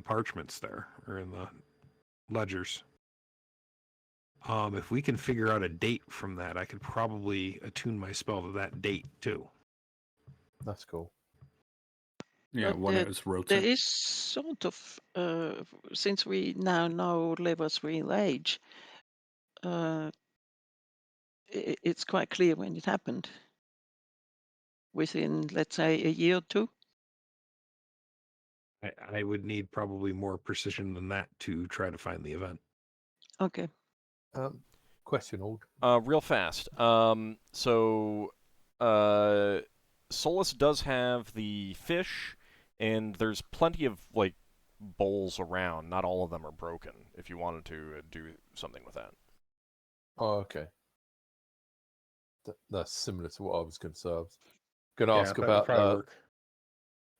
parchments there or in the ledgers, if we can figure out a date from that, I could probably attune my spell to that date too. that's cool. But when it was there rotated. is sort of, since we now know Leva's real age, it's quite clear when it happened. Within, let's say, a year or two. I would need probably more precision than that to try to find the event. Okay. Question, Ald. Real fast. Solas does have the fish, and there's plenty of like bowls around. Not all of them are broken. If you wanted to do something with that. Oh, okay. That's similar to what I was going to say. I was going to ask about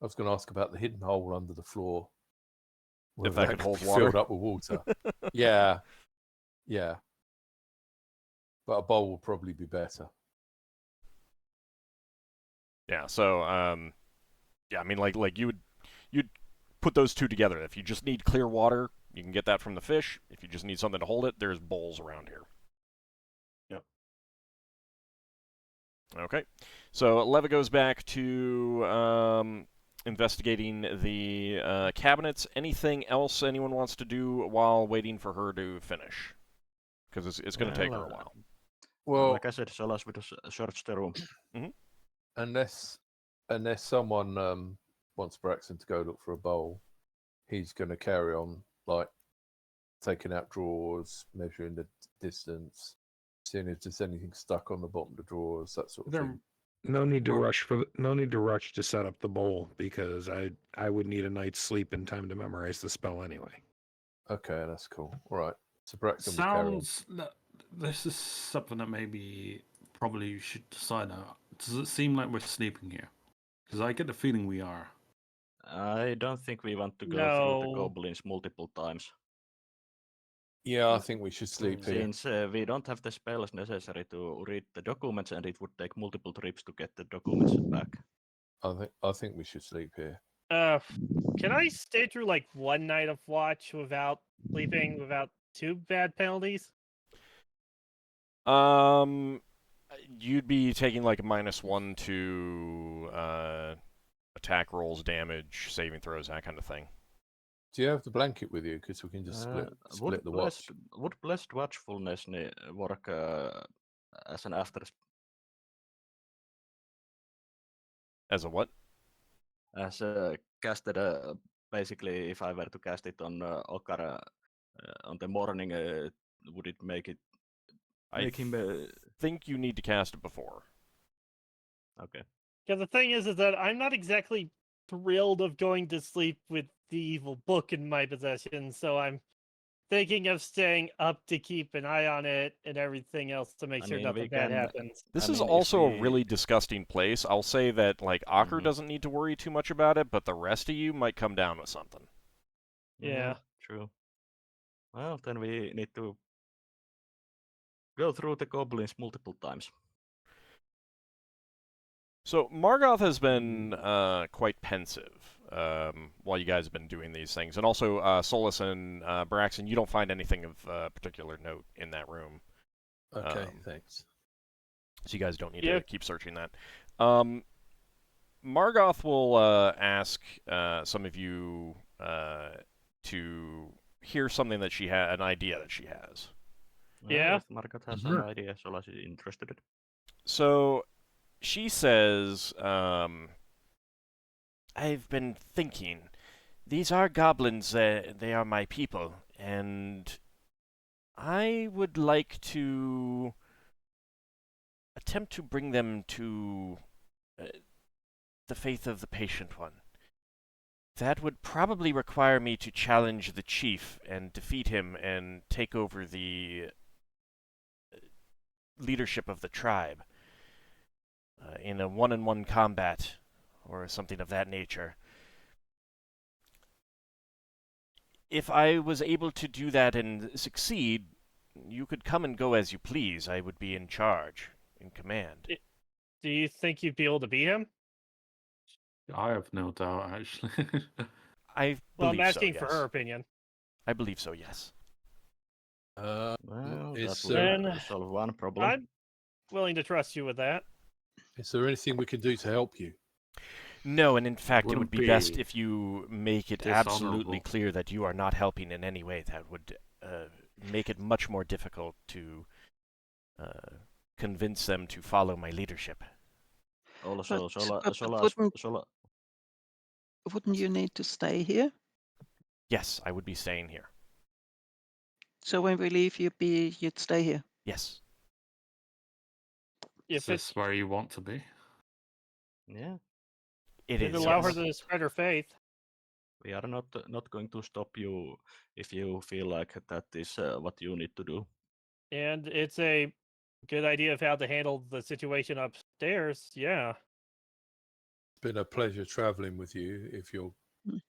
I was going to ask about the hidden hole under the floor. If Whether that could hold be water. filled up with water. Yeah. But a bowl will probably be better. Yeah. So, yeah, I mean, like you'd put those two together. If you just need clear water, you can get that from the fish. If you just need something to hold it, there's bowls around here. Yep. Okay. So Leva goes back to investigating the cabinets. Anything else anyone wants to do while waiting for her to finish? Because it's going to take her a while. Well, like I said, Solas will search the room. unless someone wants Braxon to go look for a bowl, he's going to carry on, like, taking out drawers, measuring the distance, seeing if there's anything stuck on the bottom of the drawers, that sort of thing. No need to rush to set up the bowl, because I would need a night's sleep and time to memorize the spell anyway. Okay, that's cool. All right. So Braxton will carry on. This is something that maybe probably you should decide on. Does it seem like we're sleeping here? Because I get the feeling we are. I don't think we want to go through the No. goblins multiple times. Yeah, I think we should sleep here. Since we don't have the spells necessary to read the documents, and it would take multiple trips to get the documents back. I think we should sleep here. Can I stay through like one night of watch without sleeping, without too bad penalties? You'd be taking like a -1 to attack rolls, damage, saving throws, that kind of thing. Do you have the blanket with you? Because we can just split the watch. Would blessed watchfulness work as an after? As a what? As casted, basically, if I were to cast it on Ockar on the morning, would it make it? I think you need to cast it before. Okay. Because the thing is that I'm not exactly thrilled of going to sleep with the evil book in my possession, so I'm thinking of staying up to keep an eye on it and everything else to make sure nothing bad happens. This is also a really disgusting place. I'll say that, like, Ockar doesn't need to worry too much about it, but the rest of you might come down with something. Yeah. True. Well, then we need to go through the goblins multiple times. So Margoth has been quite pensive while you guys have been doing these things, and also Solas and Braxon, you don't find anything of particular note in that room. Okay, thanks. So you guys don't need to keep searching that. Margoth will ask some of you to hear something that she had, an idea that she has. Yeah. If Margoth has an idea, Solas is interested. So she says, I've been thinking, these are goblins, they are my people, and I would like to attempt to bring them to the faith of the Patient One. That would probably require me to challenge the chief and defeat him and take over the leadership of the tribe in a one-on-one combat or something of that nature. If I was able to do that and succeed, you could come and go as you please. I would be in charge, in command. Do you think you'd be able to beat him? I have no doubt, actually. I Well, believe I'm asking so, for yes. her opinion. I believe so, yes. Well, is, that would solve one problem. I'm willing to trust you with that. Is there anything we can do to help you? No, and in fact, it would Wouldn't be best be if you make it absolutely dishonorable. clear that you are not helping in any way. That would make it much more difficult to convince them to follow my leadership. Also, But wouldn't you need to stay here? Yes, I would be staying here. So when we leave, you'd stay here. Yes. Is this where you want to be? Yeah. It It'd is. allow Yes. her to spread her faith. We are not going to stop you if you feel like that is what you need to do. And it's a good idea of how to handle the situation upstairs, yeah. been a pleasure traveling with you. If your Mm.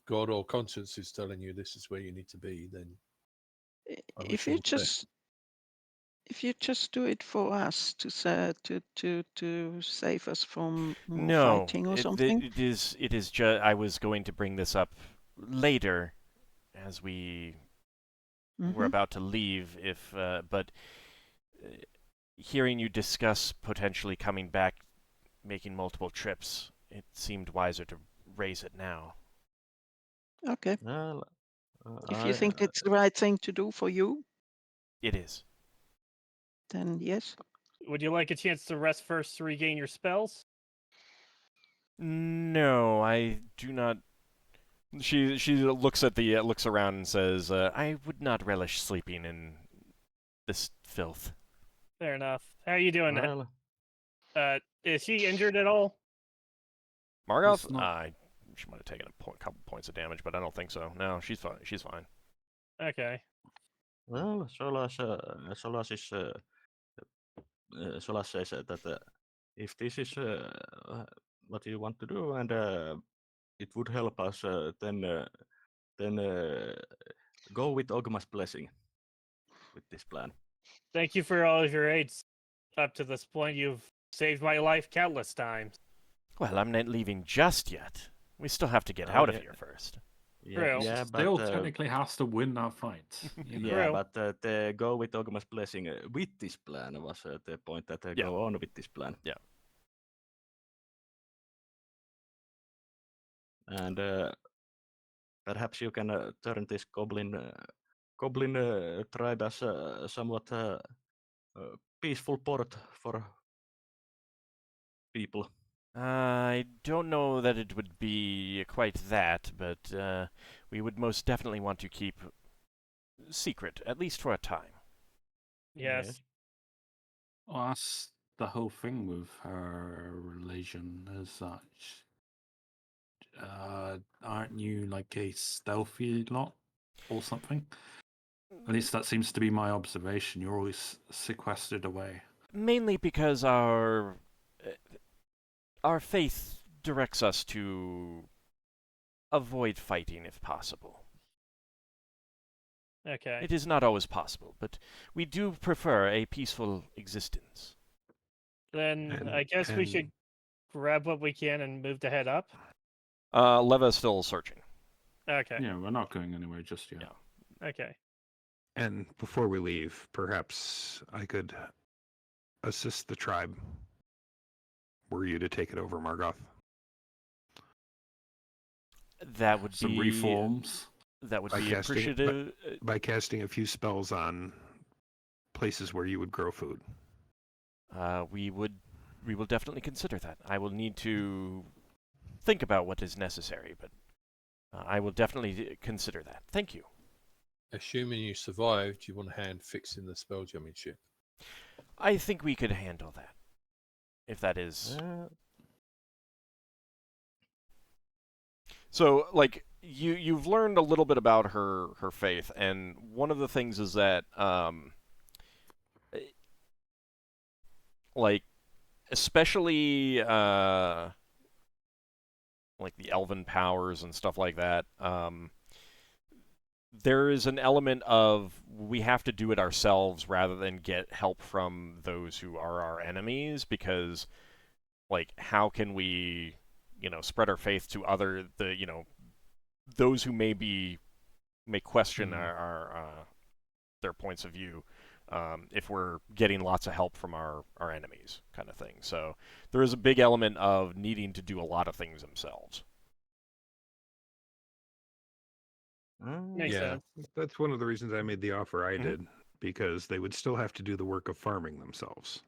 God or conscience is telling you this is where you need to be, then I If wish you you all the best. just do it for us to save us from more No, fighting or it something. is just. I was going to bring this up later, as we were Mhm. about to leave. But hearing you discuss potentially coming back, making multiple trips, it seemed wiser to raise it now. Okay. Well, If you think it's the right thing to do for you, It is. then yes. Would you like a chance to rest first to regain your spells? No, I do not. She looks at the looks around and says, "I would not relish sleeping in this filth." Fair enough. How are you doing? well, Is she injured at all? Margoth, It's not- she might have taken a couple points of damage, but I don't think so. No, she's fine. She's fine. Okay. well, Solas, Solas is Solas says that if this is what you want to do and it would help us, then go with Ogma's blessing with this plan. Thank you for all of your aids. Up to this point, you've saved my life countless times. Well, I'm not leaving just yet. We still have to get Oh, out of yeah. here first. True. Yeah, Still but technically has to win that fight. You know? yeah, True. but the go with Ogma's blessing with this plan was the point that Yeah. go on with this plan. Yeah. And perhaps you can turn this goblin tribe as somewhat peaceful port for people. I don't know that it would be quite that, but we would most definitely want to keep secret, at least for a time. Yes. Well, that's the whole thing with her religion as such. Aren't you like a stealthy lot or something? At least that seems to be my observation. You're always sequestered away. Mainly because our faith directs us to avoid fighting if possible. Okay. It is not always possible, but we do prefer a peaceful existence. Then I guess we should grab what we can and move the head up. Leva's still searching. Okay. Yeah, we're not going anywhere just yet. Yeah. Okay. And before we leave, perhaps I could assist the tribe. Were you to take it over, Margoth? That would Some be reforms. That would By be casting- appreciative. By casting a few spells on places where you would grow food. We will definitely consider that. I will need to think about what is necessary, but I will definitely consider that. Thank you. Assuming you survived, you want a hand fixing the Spelljamming ship. I think we could handle that. If that is so, like you've learned a little bit about her faith, and one of the things is that like especially like the elven powers and stuff like that, there is an element of we have to do it ourselves rather than get help from those who are our enemies, because like how can we spread our faith to those who may question their points of view if we're getting lots of help from our enemies, kind of thing. So there is a big element of needing to do a lot of things themselves. Makes Yeah, sense. that's one of the reasons I made the offer I Mhm. did, because they would still have to do the work of farming themselves.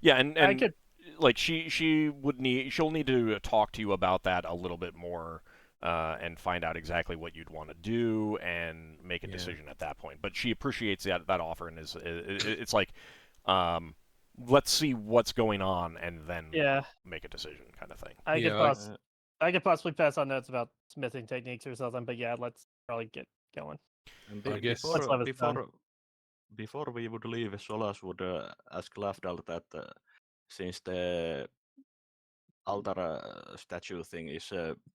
Yeah, and I could. like she'll need to talk to you about that a little bit more and find out exactly what you'd want to do and make a decision at that point. But she appreciates that offer, and it's like let's see what's going on and then Yeah. make a decision, kind of thing. I Yeah, could possibly pass on notes about smithing techniques or something, but yeah, let's probably get going. And I guess- Let's let us done. before we would leave, Solas would ask Lafdul that since the altar statue thing is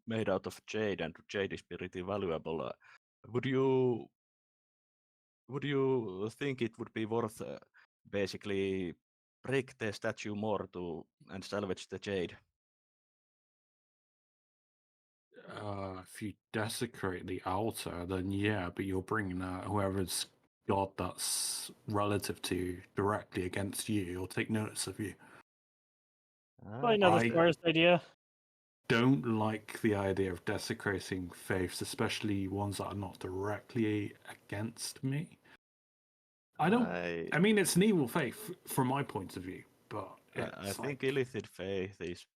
made out of jade, and jade is pretty valuable. Would you think it would be worth basically break the statue more and salvage the jade? If you desecrate the altar, then yeah, but you're bringing whoever's god that's relative to you directly against you. You'll take notice of you. Probably not the I- smartest idea. Don't like the idea of desecrating faiths, especially ones that are not directly against me. I don't. I mean, it's an evil faith from my point of view, but I think Illithid faith is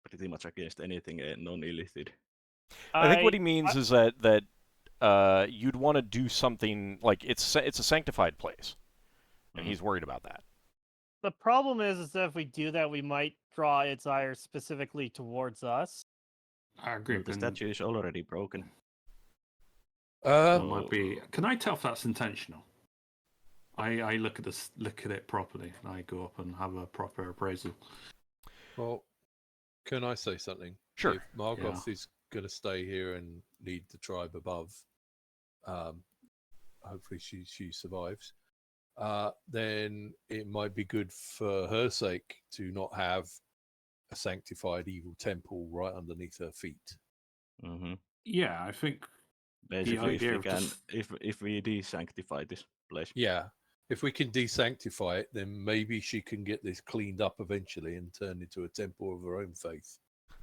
pretty much against anything non-Illithid. I think what he means is that you'd want to do something like it's a sanctified place, and he's worried about that. The problem is that if we do that, we might draw its ire specifically towards us. I agree. The statue is already broken. That might be. Can I tell if that's intentional? I look at it properly, and I go up and have a proper appraisal. Well, can I say something? Sure. If Margoth is going to stay here and lead the tribe above, hopefully she survives, then it might be good for her sake to not have a sanctified evil temple right underneath her feet. Mm-hmm. Yeah, I think basically if we desanctify this place. Yeah. If we can desanctify it, then maybe she can get this cleaned up eventually and turn into a temple of her own faith.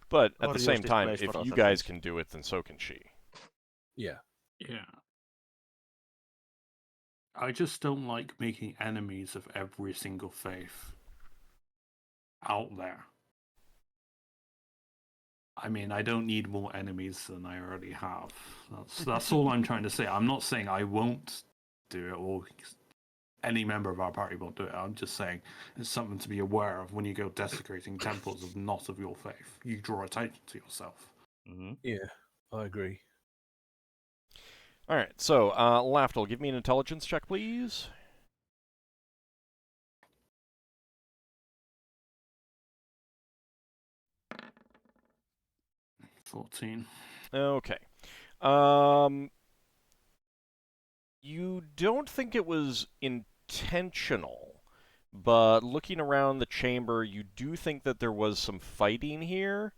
But at Or the use same this time, place if for you other guys things. can do it, then so can she. Yeah. Yeah. I just don't like making enemies of every single faith out there. I mean, I don't need more enemies than I already have. That's all I'm trying to say. I'm not saying I won't do it or any member of our party won't do it. I'm just saying it's something to be aware of when you go desecrating temples of not of your faith. You draw attention to yourself. Mm-hmm. Yeah, I agree. All right, so Lafdul, give me an intelligence check, please. $14. Okay. You don't think it was intentional, but looking around the chamber, you do think that there was some fighting here,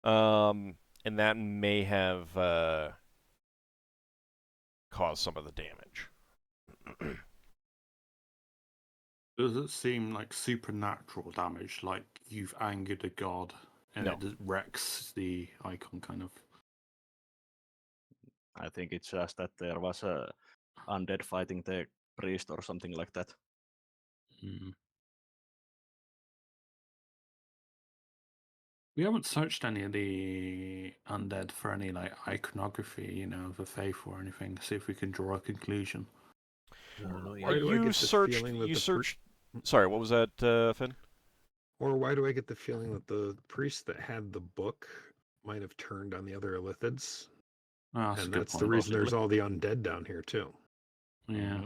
and that may have caused some of the damage. Does it seem like supernatural damage, like you've angered a god and No. it wrecks the icon kind of? I think it's just that there was a undead fighting the priest or something like that. We haven't searched any of the undead for any like iconography, of a faith or anything. See if we can draw a conclusion. No, Why do I You get the searched. feeling that You the searched. Sorry, what was that, Finn? Or why do I get the feeling that the priest that had the book might have turned on the other Illithids? That's a And good that's the point. reason there's all the undead down here too. Yeah.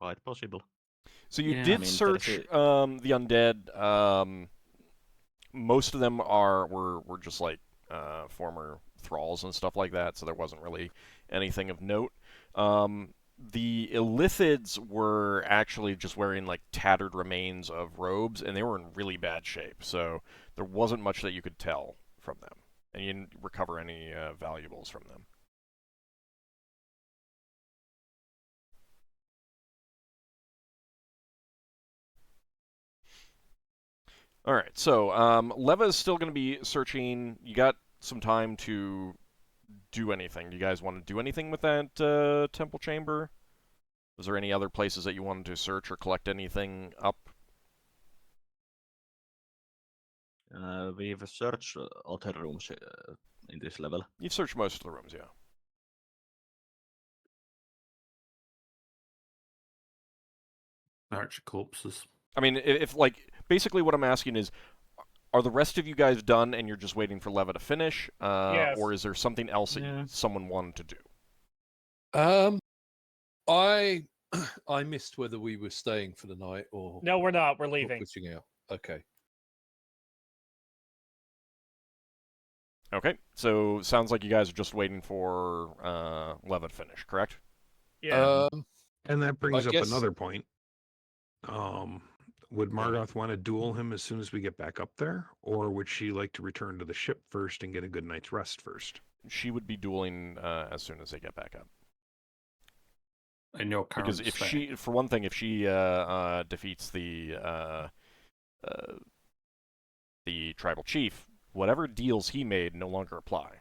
Quite possible. So you Yeah, I did mean, search there's the undead. Most of them were just like former thralls and stuff like that, so there wasn't really anything of note. The Illithids were actually just wearing like tattered remains of robes, and they were in really bad shape, so there wasn't much that you could tell from them, and you didn't recover any valuables from them. All right, so Leva is still going to be searching. You got some time to do anything. Do you guys want to do anything with that temple chamber? Was there any other places that you wanted to search or collect anything up? We've searched other rooms in this level. You've searched most of the rooms, yeah. Search corpses. I mean, if like basically what I'm asking is, are the rest of you guys done and you're just waiting for Leva to finish, Yes. or is there something else that someone wanted to do? I missed whether we were staying for the night or No, we're not. We're or leaving. pushing out. Okay. Okay, so sounds like you guys are just waiting for Leva to finish, correct? Yeah. And that brings up guess- another point. Would Margoth want to duel him as soon as we get back up there, or would she like to return to the ship first and get a good night's rest first? She would be dueling as soon as they get back up. In your current Because if state. she, for one thing, if she defeats the tribal chief, whatever deals he made no longer apply. And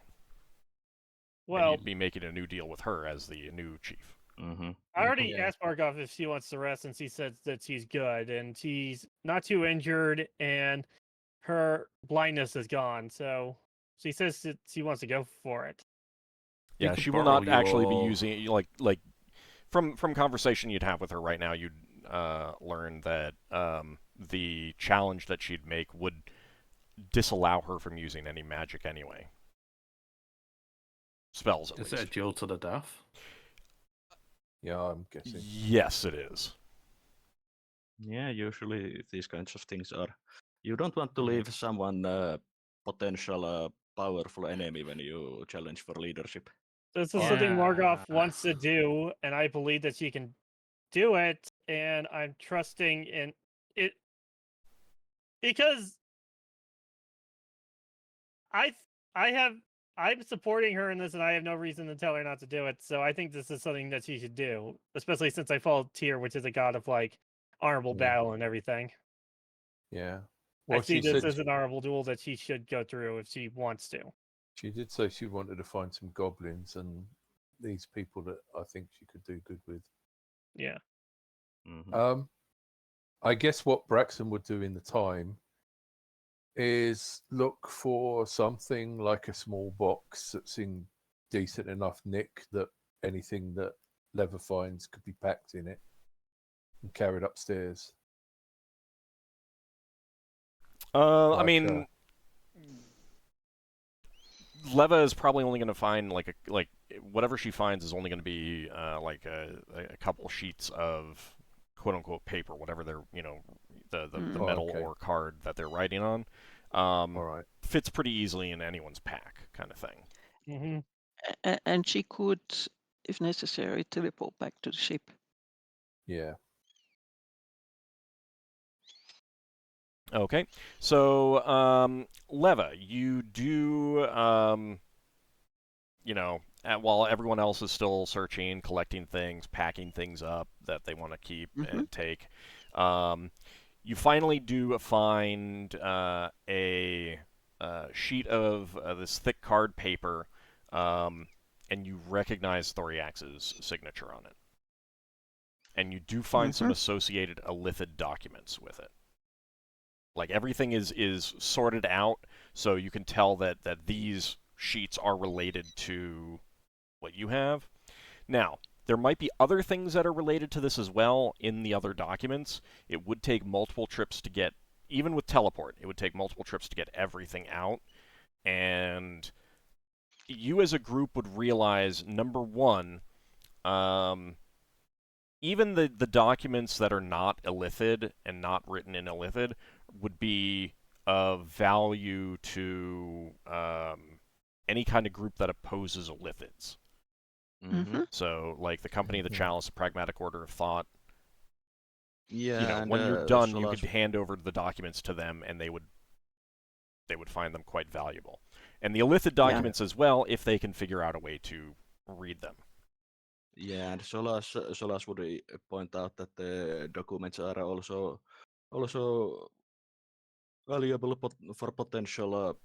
Well, you'd be making a new deal with her as the new chief. Mm-hmm. I already Yeah. asked Markov if she wants to rest, and she said that she's good, and she's not too injured, and her blindness is gone. So she says that she wants to go for it. You Yeah, could she will borrow not actually be your- using like from conversation you'd have with her right now. You'd learn that the challenge that she'd make would disallow her from using any magic anyway. Spells, at Is least. it a duel to the death? Yeah, I'm guessing. Yes, it is. Yeah, usually these kinds of things are. You don't want to leave someone potential powerful enemy when you challenge for leadership. This is something Markov Yeah. wants to do, and I believe that she can do it, and I'm trusting in it because I'm supporting her in this, and I have no reason to tell her not to do it. So I think this is something that she should do, especially since I follow Tyr, which is a god of like honorable Yeah. battle and everything. Yeah. I Well, see she this said as an honorable duel that she should go through if she wants to. she did say she wanted to find some goblins and these people that I think she could do good with. Yeah. Mm-hmm. I guess what Braxon would do in the time is look for something like a small box that's in decent enough nick that anything that Leather finds could be packed in it and carried upstairs. I Like, mean, Leva is probably only going to find like whatever she finds is only going to be like a couple sheets of quote unquote paper, whatever they're the Mm. metal okay. or card that they're writing on. All right. Fits pretty easily in anyone's pack, kind of thing. Mm-hmm. And she could, if necessary, teleport back to the ship. Yeah. Okay, so Leva, you do while everyone else is still searching, collecting things, packing things up that they want to keep and take, you finally do find a sheet of this thick card paper, and you recognize Thoriax's signature on it. And you do find some associated Illithid documents with it. Like everything is sorted out, so you can tell that these sheets are related to what you have. Now, there might be other things that are related to this as well in the other documents. It would take multiple trips to get, even with teleport, it would take multiple trips to get everything out. And you as a group would realize, number one, even the documents that are not Illithid and not written in Illithid would be of value to any kind of group that opposes Illithids. Mm-hmm. So, like the Company of the Chalice, the Pragmatic Order of Thought. Yeah, and, when you're done, you Solas- could hand over the documents to them, and they would find them quite valuable. And the Illithid documents as well, if they can figure out a way to read them. Yeah, and Solas would point out that the documents are also valuable for potential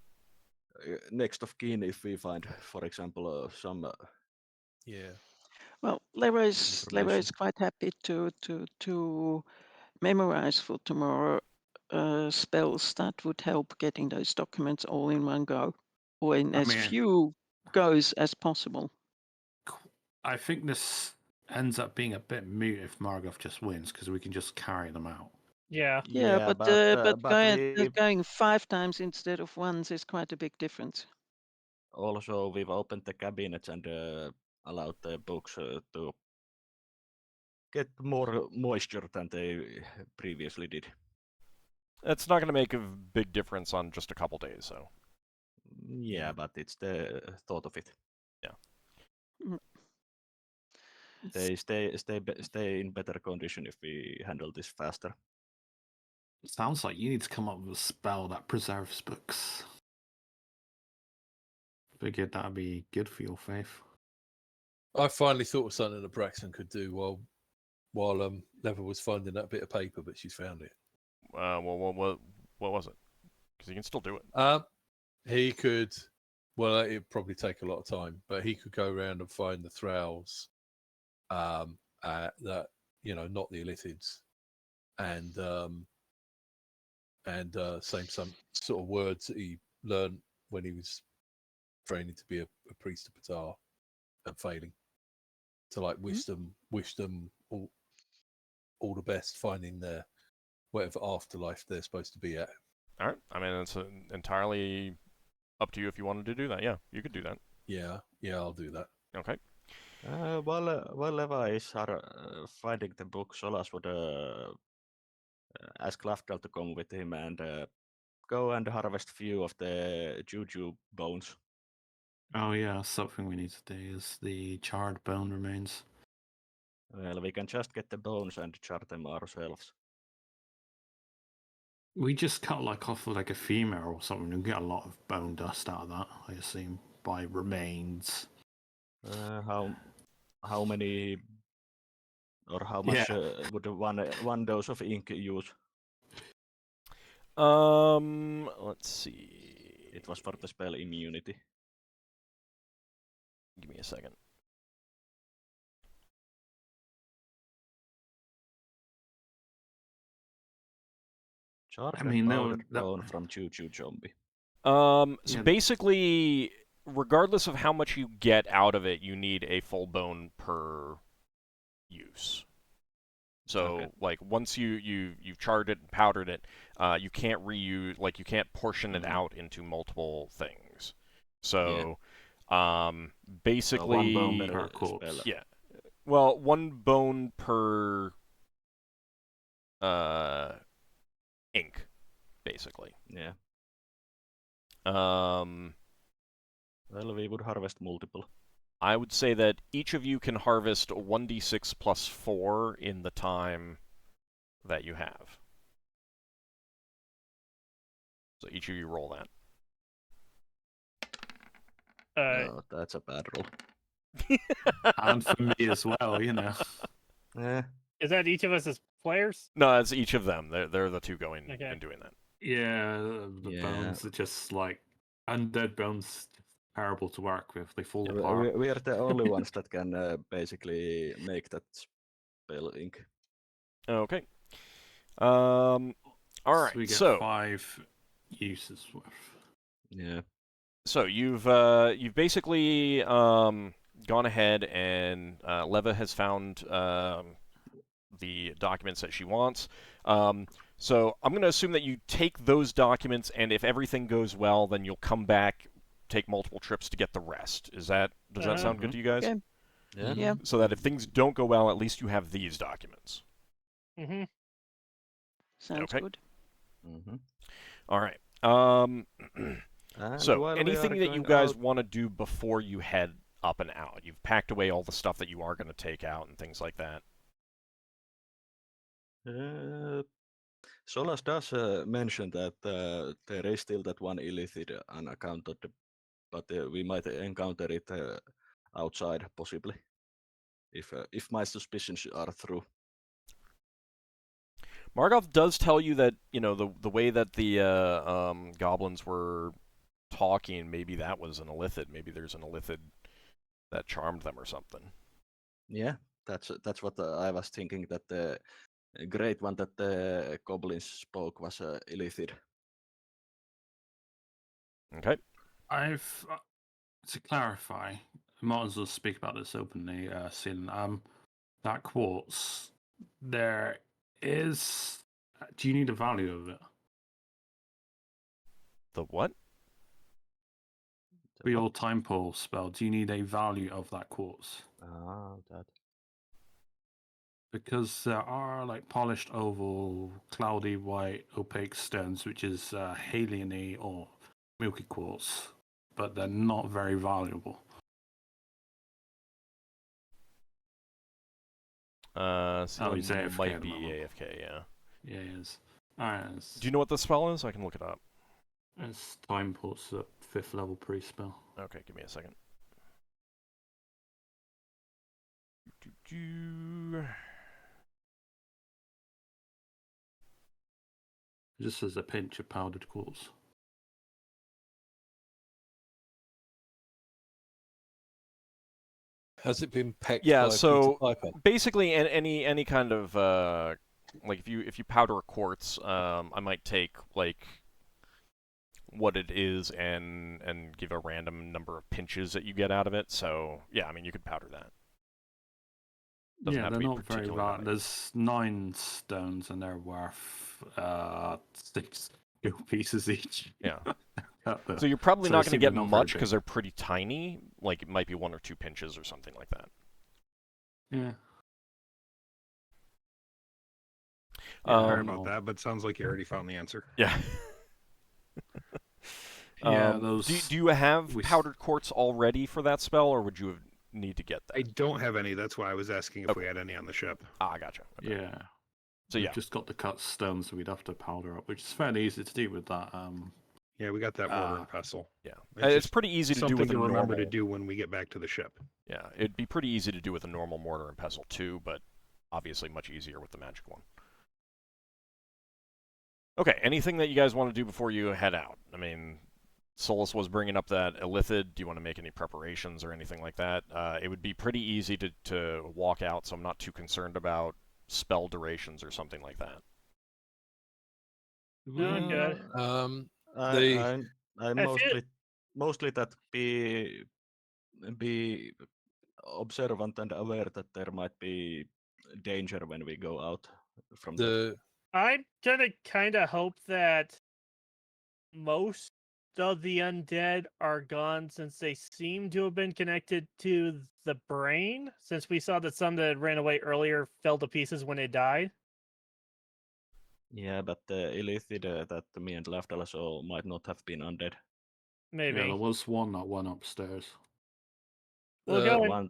next of kin if we find, for example, some. Yeah. Well, Leva is Information. quite happy to memorize for tomorrow spells that would help getting those documents all in one go, or in as few goes as possible. I think this ends up being a bit moot if Margoth just wins, because we can just carry them out. Yeah. Yeah, but going 5 times instead of once is quite a big difference. Also, we've opened the cabinets and allowed the books to get more moisture than they previously did. It's not going to make a big difference on just a couple days, so. Yeah, but it's the thought of it. They stay in better condition if we handle this faster. Sounds like you need to come up with a spell that preserves books. Figured that'd be good for your faith. I finally thought of something that Braxon could do while Lever was finding that bit of paper, but she's found it. What was it? Because he can still do it. He could. Well, it'd probably take a lot of time, but he could go around and find the thralls, that not the Illithids, and say some sort of words that he learned when he was training to be a priest of Ptah and failing, to like wish them all the best, finding their whatever afterlife they're supposed to be at. All right. I mean, it's entirely up to you if you wanted to do that. Yeah, you could do that. Yeah, I'll do that. Okay. While Eva is finding the book, Solas would ask Lafdul to come with him and go and harvest few of the juju bones. Oh yeah, something we need to do is the charred bone remains. Well, we can just get the bones and char them ourselves. We just cut off like a femur or something and get a lot of bone dust out of that, I assume, by remains. How many or how much would one dose of ink use? Let's see. It was for the spell immunity. Give me a second. Charred I mean, bone from juju zombie. So basically, regardless of how much you get out of it, you need a full bone per use. So, like, once you've charred it and powdered it, you can't reuse, like, you can't portion it out into multiple things. So, basically, so one bone per corpse. Yeah. Well, one bone per ink, basically. Yeah. Well, we would harvest multiple. I would say that each of you can harvest 1d6 plus 4 in the time that you have. So each of you roll that. Oh, that's a bad roll. And for me as well, Is that each of us as players? No, it's each of them. They're the two going and doing that. Yeah, the bones are just like undead bones, terrible to work with. They fall apart. We are the only ones that can basically make that spell ink. Okay. All right. So we get so 5 uses worth. Yeah. So you've basically gone ahead and Leva has found the documents that she wants. So I'm going to assume that you take those documents, and if everything goes well, then you'll come back, take multiple trips to get the rest. Does that sound good to you guys? Okay. Yeah. Yeah. So that if things don't go well, at least you have these documents. Mm-hmm. Sounds Okay. good. Mm-hmm. All right. And So while we anything are that you going guys out- want to do before you head up and out? You've packed away all the stuff that you are going to take out and things like that. Solas does mention that there is still that one Illithid unaccounted, but we might encounter it outside, possibly, if my suspicions are true. Margoth does tell you that, the way that the goblins were talking, maybe that was an Illithid. Maybe there's an Illithid that charmed them or something. Yeah, that's what I was thinking, that the great one that the goblins spoke was Illithid. Okay. I've to clarify, I might as well speak about this openly, Sin. That quartz, there is. Do you need a value of it? The what? For your time pole spell, do you need a value of that quartz? That. Because there are like polished oval, cloudy white, opaque stones, which is Haliony or milky quartz. but they're not very valuable. Sealing he's AFK might at the be moment. AFK, yeah. Yeah, he is. Alright, Do you know what the spell is? I can look it up. it's Time Pulse, a 5th level pre-spell. Okay, give me a second. Do-do-do. Just as a pinch of powdered quartz. Has it been pecked Yeah, by so Peter Piper? basically any kind of like if you powder a quartz, I might take like what it is and give a random number of pinches that you get out of it. So yeah, I mean you could powder that. Doesn't Yeah, have to they're be not very particularly valuable. valuable. There's 9 stones and they're worth 6 gold pieces each. Yeah. At the- So you're probably so not they going to seem get not very much big. because they're pretty tiny. Like it might be 1 or 2 pinches or something like that. Yeah. Sorry Um, about that, but sounds like you already found the answer. Yeah. Yeah, do those. you have we s- powdered quartz already for that spell, or would you need to get I that? don't have any. That's why I was asking if Okay. we had any on the ship. Ah, gotcha. Okay. Yeah. So We've yeah. just got the cut stones, so we'd have to powder up, which is fairly easy to do with that. Yeah, we got that mortar and pestle. Yeah. It's It's just pretty easy to do something with a to remember normal. to do when we get back to the ship. Yeah, it'd be pretty easy to do with a normal mortar and pestle too, but obviously much easier with the magic one. Okay, anything that you guys want to do before you head out? I mean, Solas was bringing up that Illithid. Do you want to make any preparations or anything like that? It would be pretty easy to walk out, so I'm not too concerned about spell durations or something like that. Okay. They- I I mostly that be observant and aware that there might be danger when we go out from the. I'm gonna kind of hope that most of the undead are gone since they seem to have been connected to the brain. Since we saw that some that ran away earlier fell to pieces when they died. Yeah, but the Illithid that me and Lafdul saw might not have been undead. Maybe. Yeah, there was one that went upstairs. We'll The go in.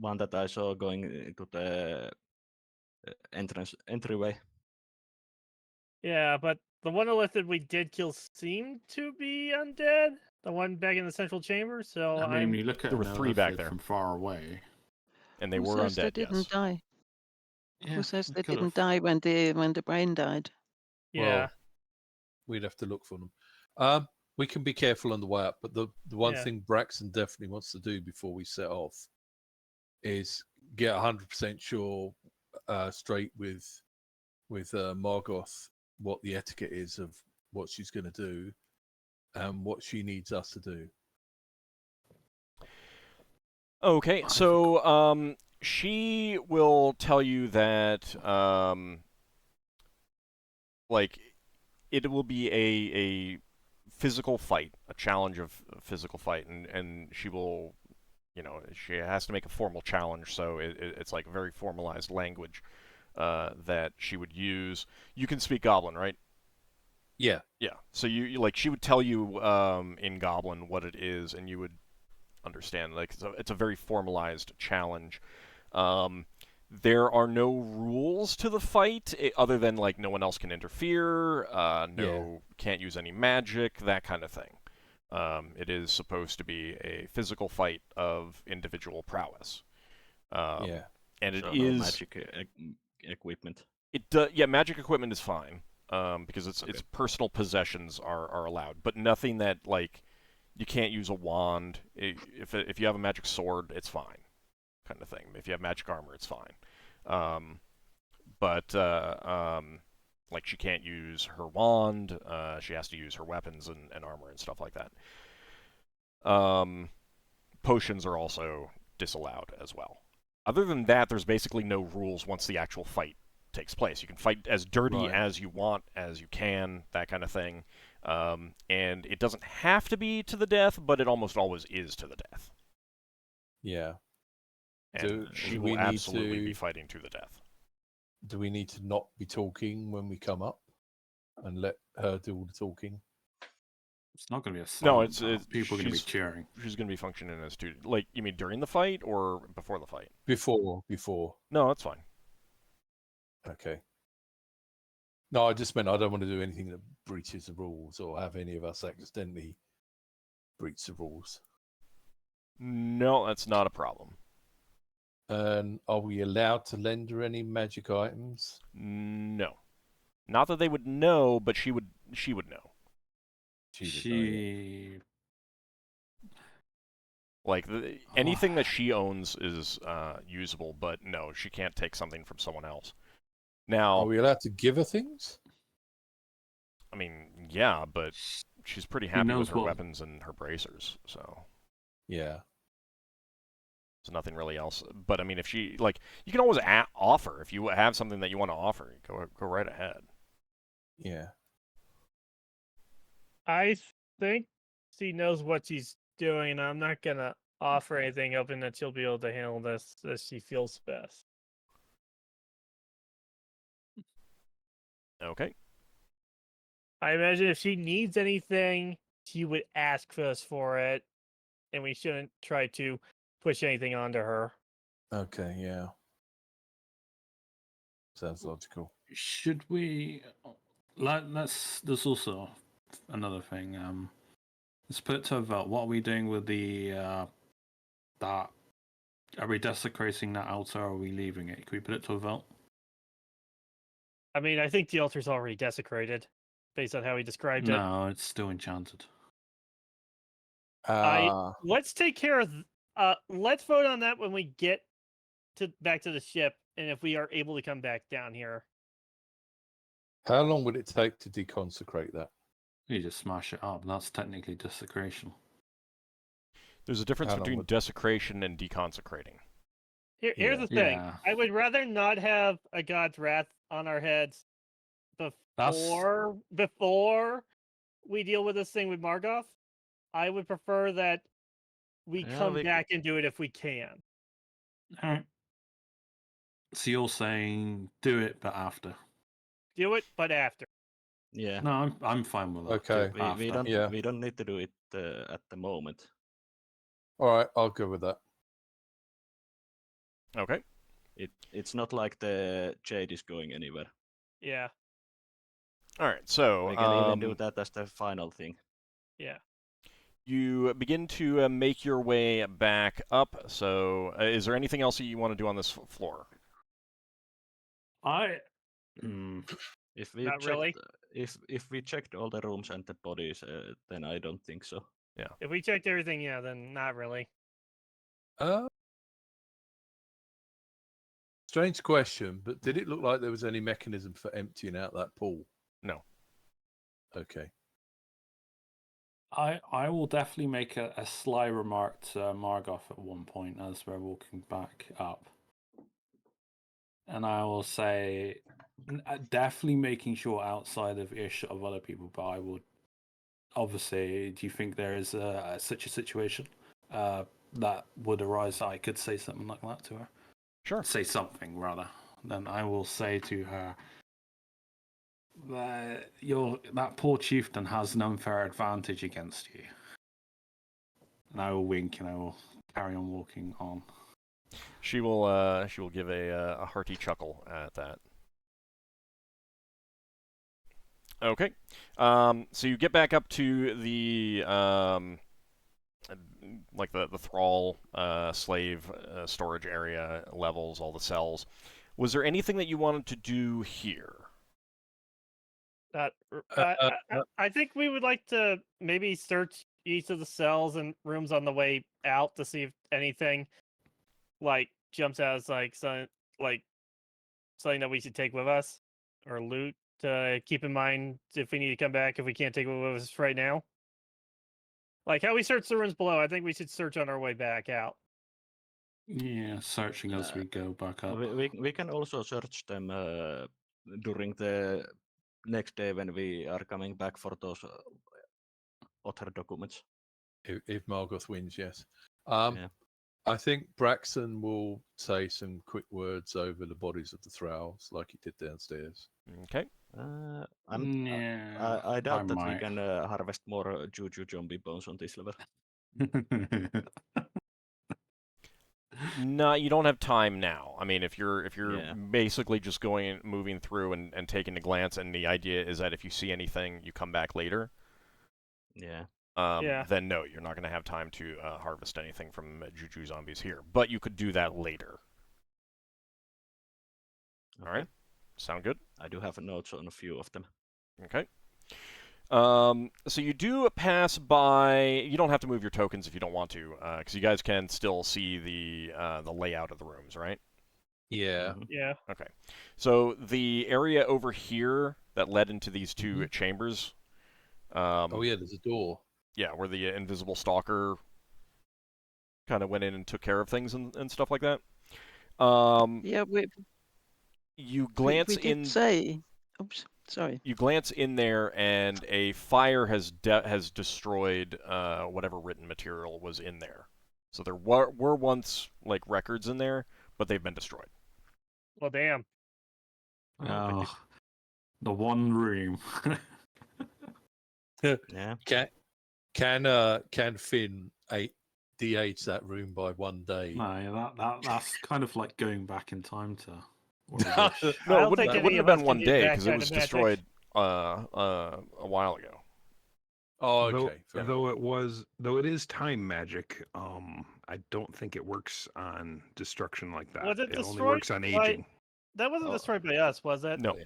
one that I saw going into the entryway. Yeah, but the one Illithid we did kill seemed to be undead. The one back in the central chamber. So I mean, you look at There were an 3 back Illithid there. from far away. And they Who were says they undead, didn't yes. die? Yeah, Who says they they could've. didn't die when the brain died? yeah. Well, we'd have to look for them. We can be careful on the way up, but the one Yeah. thing Braxon definitely wants to do before we set off is get 100% sure straight with Margoth what the etiquette is of what she's going to do and what she needs us to do. Okay, so she will tell you that like it will be a physical fight, a challenge of physical fight, and she will, she has to make a formal challenge, so it's like very formalized language that she would use. You can speak Goblin, right? Yeah. Yeah. So you like she would tell you in Goblin what it is, and you would understand. Like it's a very formalized challenge. There are no rules to the fight other than like no one else can interfere. Can't use any magic, that kind of thing. It is supposed to be a physical fight of individual prowess. Yeah. And it So is no magic equipment. magic equipment is fine because it's personal possessions are allowed, but nothing that like you can't use a wand. If you have a magic sword, it's fine, kind of thing. If you have magic armor, it's fine. But like she can't use her wand. She has to use her weapons and armor and stuff like that. Potions are also disallowed as well. Other than that, there's basically no rules once the actual fight takes place. You can fight as dirty as you want, as you can, that kind of thing. And it doesn't have to be to the death, but it almost always is to the death. Yeah. And she will absolutely be fighting to the death. Do we need to not be talking when we come up and let her do all the talking? It's not going to be a No, silent battle. People are going to be cheering. She's going to be functioning as two. Like, you mean during the fight or before the fight? Before. No, that's fine. Okay. No, I just meant I don't want to do anything that breaches the rules or have any of us accidentally breach the rules. No, that's not a problem. And are we allowed to lend her any magic items? No. Not that they would know, but she would know. She would know, yeah. She. Like, anything that she owns is usable, but no, she can't take something from someone else. Now, Are we allowed to give her things? I mean, yeah, but she's pretty happy with knows her what- weapons and her bracers, so Yeah. there's nothing really else. But I mean, if she, like, you can always offer if you have something that you want to offer. Go right ahead. Yeah. I think she knows what she's doing, and I'm not gonna offer anything hoping that she'll be able to handle this as she feels best. Okay. I imagine if she needs anything, she would ask us for it, and we shouldn't try to push anything onto her. Okay, yeah. Sounds logical. Should we? Let's. There's also another thing. Let's put it to a vote. What are we doing with the that? Are we desecrating that altar, or are we leaving it? Can we put it to a vote? I mean, I think the altar's already desecrated, based on how he described it. No, it's still enchanted. Let's take care of. Let's vote on that when we get back to the ship, and if we are able to come back down here. How long would it take to deconsecrate that? You just smash it up. That's technically desecration. There's a difference How long between would- desecration and deconsecrating. Here's the thing. Yeah. I would rather not have a god's wrath on our heads before we deal with this thing with Margoth. I would prefer that we Yeah, come we- back and do it if we can. Alright. So you're saying do it, but after? Do it, but after. Yeah. No, I'm fine with that. Okay. Do it We after. don't Yeah. we don't need to do it at the moment. All right, I'll go with that. Okay. It's not like the jade is going anywhere. Yeah. All right. So We can even do that as the final thing. Yeah. you begin to make your way back up. So, is there anything else that you want to do on this floor? If we Not checked, really. if we checked all the rooms and the bodies, then I don't think so. If we checked everything, yeah, then not really. Strange question, but did it look like there was any mechanism for emptying out that pool? No. Okay. I will definitely make a sly remark to Margoth at one point as we're walking back up. And I will say, definitely making sure outside of earshot of other people, but I would, obviously, do you think there is such a situation that would arise that I could say something like that to her? Sure. Say something, rather. Then I will say to her, that poor chieftain has an unfair advantage against you. And I will wink and I will carry on walking on. She will give a hearty chuckle at that. Okay. So you get back up to the like the thrall slave storage area levels, all the cells. Was there anything that you wanted to do here? I think we would like to maybe search each of the cells and rooms on the way out to see if anything like jumps out as like something that we should take with us or loot to keep in mind if we need to come back if we can't take it with us right now. Like how we search the rooms below, I think we should search on our way back out. Yeah, searching as we go back up. We can also search them during the next day when we are coming back for those other documents. If Margoth wins, yes. Yeah. I think Braxon will say some quick words over the bodies of the thralls, like he did downstairs. Okay. I doubt that we might. can harvest more juju zombie bones on this level. No, you don't have time now. I mean, if you're Yeah. basically just going moving through and taking a glance, and the idea is that if you see anything, you come back later. Yeah. Yeah. Then no, you're not going to have time to harvest anything from juju zombies here. But you could do that later. All right. Sound good? I do have notes on a few of them. Okay. So you do pass by. You don't have to move your tokens if you don't want to, because you guys can still see the layout of the rooms, right? Yeah. Mhm. Yeah. Okay. So the area over here that led into these two chambers. Oh yeah, there's a door. Yeah, where the invisible stalker kind of went in and took care of things and stuff like that. Yeah, You glance we did in. say. Oops, sorry. You glance in there, and a fire has destroyed whatever written material was in there. So there were once like records in there, but they've been destroyed. Well, damn. Oh, the one room. Yeah. Can Finn de-age that room by 1 day? No, that's kind of like going back in time to. What No, I wish. it don't wouldn't, think it any wouldn't have of us been can 1 do day that because it kind was of magic. destroyed a while ago. Oh, Though, okay. fair though it is time magic, I don't think it works on destruction like that. Was it only destroyed works on by- aging. That wasn't Oh. destroyed by us, was it? No.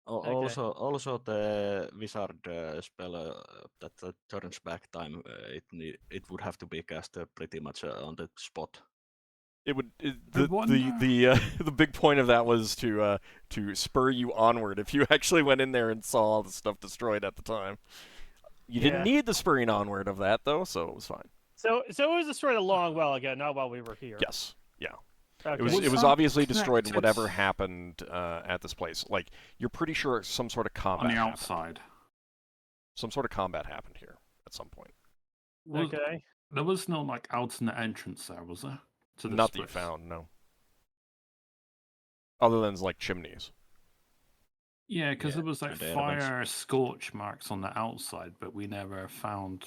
Okay. Also the wizard spell that turns back time, it would have to be cast pretty much on the spot. It would I the wonder- the big point of that was to spur you onward. If you actually went in there and saw all the stuff destroyed at the time, you didn't Yeah. need the spurring onward of that though, so it was fine. So it was destroyed a long while ago, not while we were here. Yes, yeah. Okay. It was that obviously destroyed in connected whatever happened at this place. Like you're pretty sure some sort of on combat the happened. outside. Some sort of combat happened here at some point. Was- Okay. There was no like alternate entrance there, was there? To this Not that you place? found, no. Other than like chimneys. Yeah, because Yeah, there was like and the elements. fire scorch marks on the outside, but we never found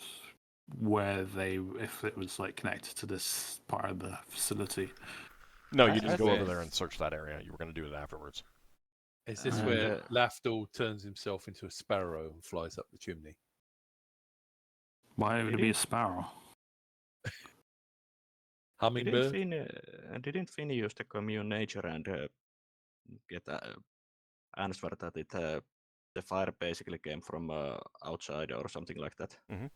where if it was like connected to this part of the facility. No, I- you didn't I go over think- there and search that area. You were going to do it afterwards. Is this And, where Lafdul turns himself into a sparrow and flies up the chimney? Why would it be a sparrow? Hummingbird? Didn't Finn use the commune nature and get answer that the fire basically came from outside or something like that? Mhm.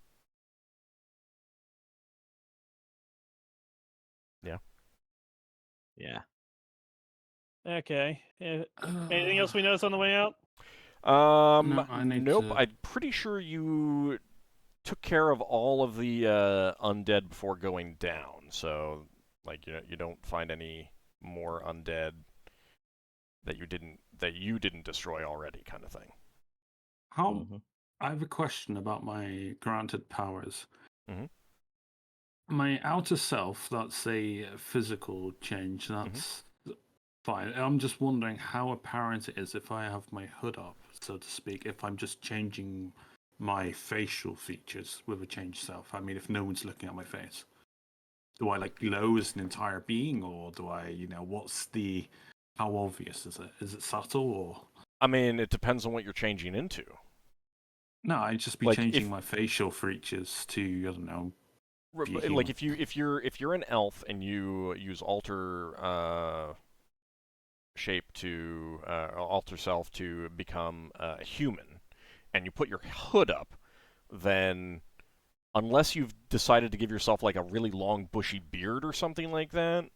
Yeah. Yeah. Okay. Anything else we noticed on the way out? No, I need Nope. to- I'm pretty sure you took care of all of the undead before going down. So, like, you don't find any more undead that you didn't destroy already, kind of thing. How? Mhm. I have a question about my granted powers. Mhm. My outer self, that's a physical change. That's fine. I'm just wondering how apparent it is if I have my hood up, so to speak, if I'm just changing my facial features with a changed self. I mean, if no one's looking at my face. Do I like glow as an entire being, or do I, how obvious is it? Is it subtle, or? I mean, it depends on what you're changing into. No, I'd just be Like, changing if- my facial features to, I don't know. Be a Like human. if you're an elf and you use alter shape to alter self to become a human, and you put your hood up, then unless you've decided to give yourself like a really long bushy beard or something like that,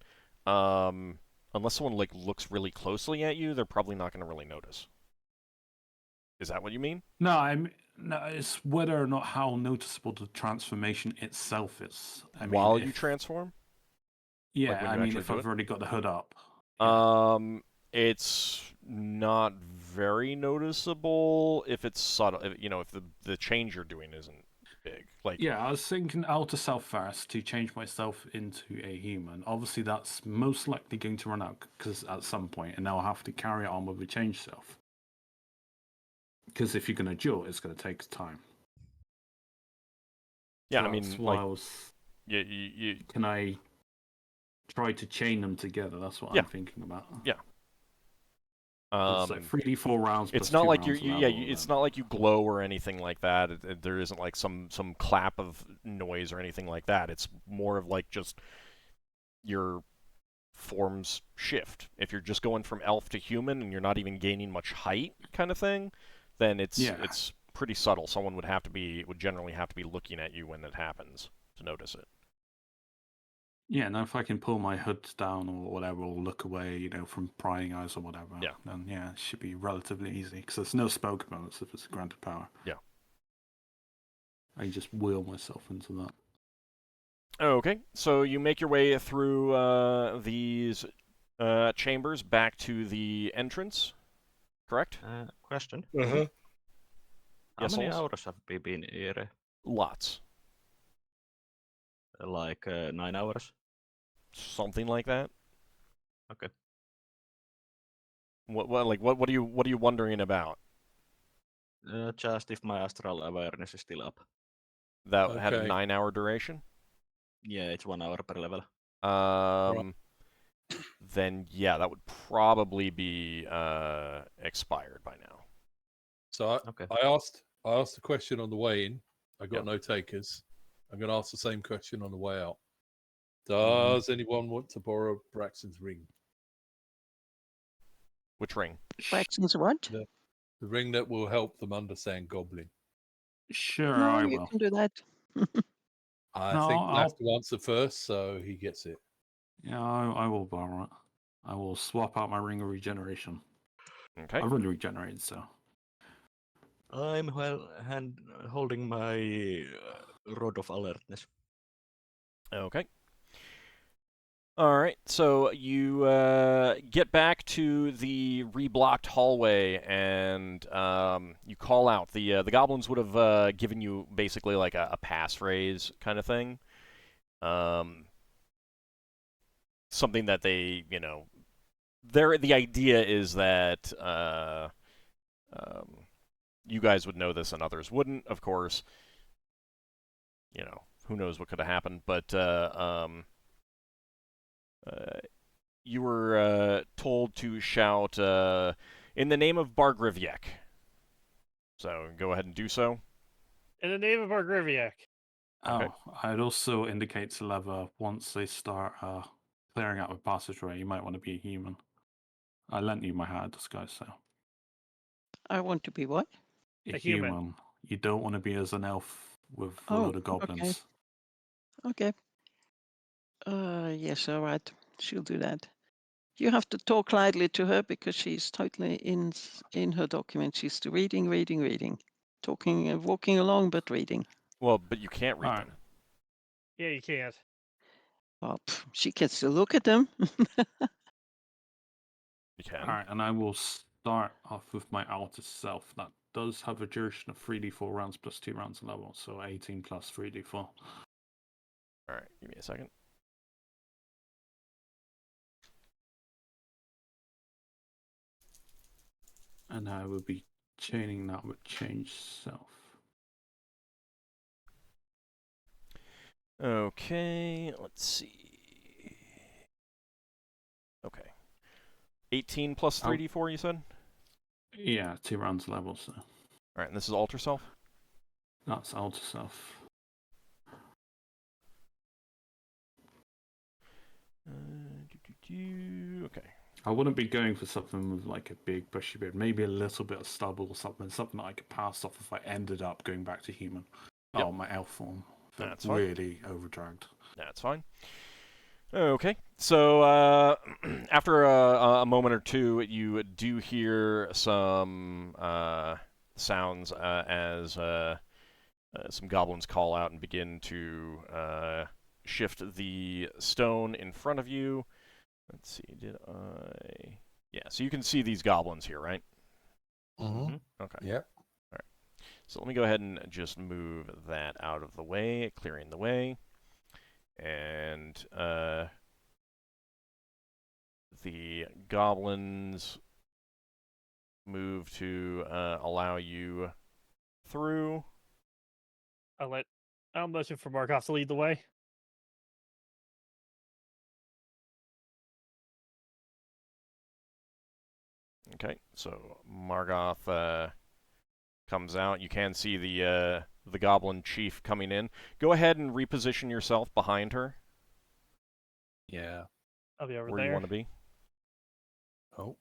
unless someone like looks really closely at you, they're probably not going to really notice. Is that what you mean? No, it's whether or not how noticeable the transformation itself is. I mean, While you if- transform? Yeah, when you I mean, actually if do I've it? already got the hood up. Yeah. It's not very noticeable if it's subtle. If the change you're doing isn't big. Like, Yeah, I was thinking outer self first to change myself into a human. Obviously, that's most likely going to run out because at some point, and I'll have to carry it on with a change self. Because if you're going to duel, it's going to take time. yeah, So I mean, that's why like, I was. you Can I try to chain them together? That's what Yeah. I'm thinking about. Yeah. It's like 3d4 rounds. It's plus not 2 like rounds it's not like you glow or anything like that. There isn't like some clap of noise or anything like that. It's more of like just your forms shift. If you're just going from elf to human and you're not even gaining much height, kind of thing, then it's pretty subtle. Someone would generally have to be looking at you when it happens to notice it. Yeah, now if I can pull my hood down or whatever, or look away, from prying eyes or whatever, then it should be relatively easy because there's no spell components if it's a granted power. Yeah. I can just wheel myself into that. Okay, so you make your way through these chambers back to the entrance, correct? Question. Uh-huh. How Yes, many Solas? hours have we been here? Lots. Like 9 hours? Something like that. Okay. What are you wondering about? Just if my astral awareness is still up. That had a Okay. 9-hour duration? Yeah, it's 1 hour per level. Then yeah, that would probably be expired by now. So Okay. I asked the question on the way in. I got Yep. no takers. I'm going to ask the same question on the way out. Mm-hmm. Does anyone want to borrow Braxton's ring? Which ring? Braxton's what? The ring that will help them understand Goblin. Sure, No, I you will. can do that. I No, think I'll- Lafdul answer first, so he gets it. Yeah, I will borrow it. I will swap out my ring of regeneration. Okay. I've already regenerated, so. I'm holding my rod of alertness. Okay. All right. So you get back to the reblocked hallway, and you call out. The goblins would have given you basically like a passphrase kind of thing. Something that they, the idea is that you guys would know this and others wouldn't, of course. Who knows what could have happened, but you were told to shout in the name of Bargriviek. So go ahead and do so. In the name of our Griviak. Okay. Oh, I'd also indicate to Leva once they start clearing out a passageway, you might want to be a human. I lent you my hat disguise, so. I want to be what? A human. human. You don't want to be as an elf with a Oh, load of goblins. Okay. Yes, all right. She'll do that. You have to talk lightly to her because she's totally in her document. She's reading. Talking, walking along, but reading. Well, but you can't read Alright. them. Yeah, you can't. Oh, she gets to look at them. You can. Alright, and I will start off with my outer self. That does have a duration of 3d4 rounds plus 2 rounds level, so 18 plus 3d4. All right, give me a second. And I will be chaining that with change self. Okay, let's see. Okay. 18 plus 3d4, you said? Yeah, 2 rounds level, so. All right, and this is alter self? That's outer self. Okay. I wouldn't be going for something with like a big bushy beard. Maybe a little bit of stubble or something that I could pass off if I ended up going back to human. Yep. Oh, my elf form. That's fine. Really overdragged. That's fine. Okay, so after a moment or two, you do hear some sounds as some goblins call out and begin to shift the stone in front of you. Let's see, did I... Yeah, so you can see these goblins here, right? Mm-hmm. Okay. Yep. So let me go ahead and just move that out of the way, clearing the way. And the goblins move to allow you through. I'll motion for Markov to lead the way. Okay, so Margoth comes out. You can see the goblin chief coming in. Go ahead and reposition yourself behind her. Yeah. I'll be over where there. you want to be. Oh,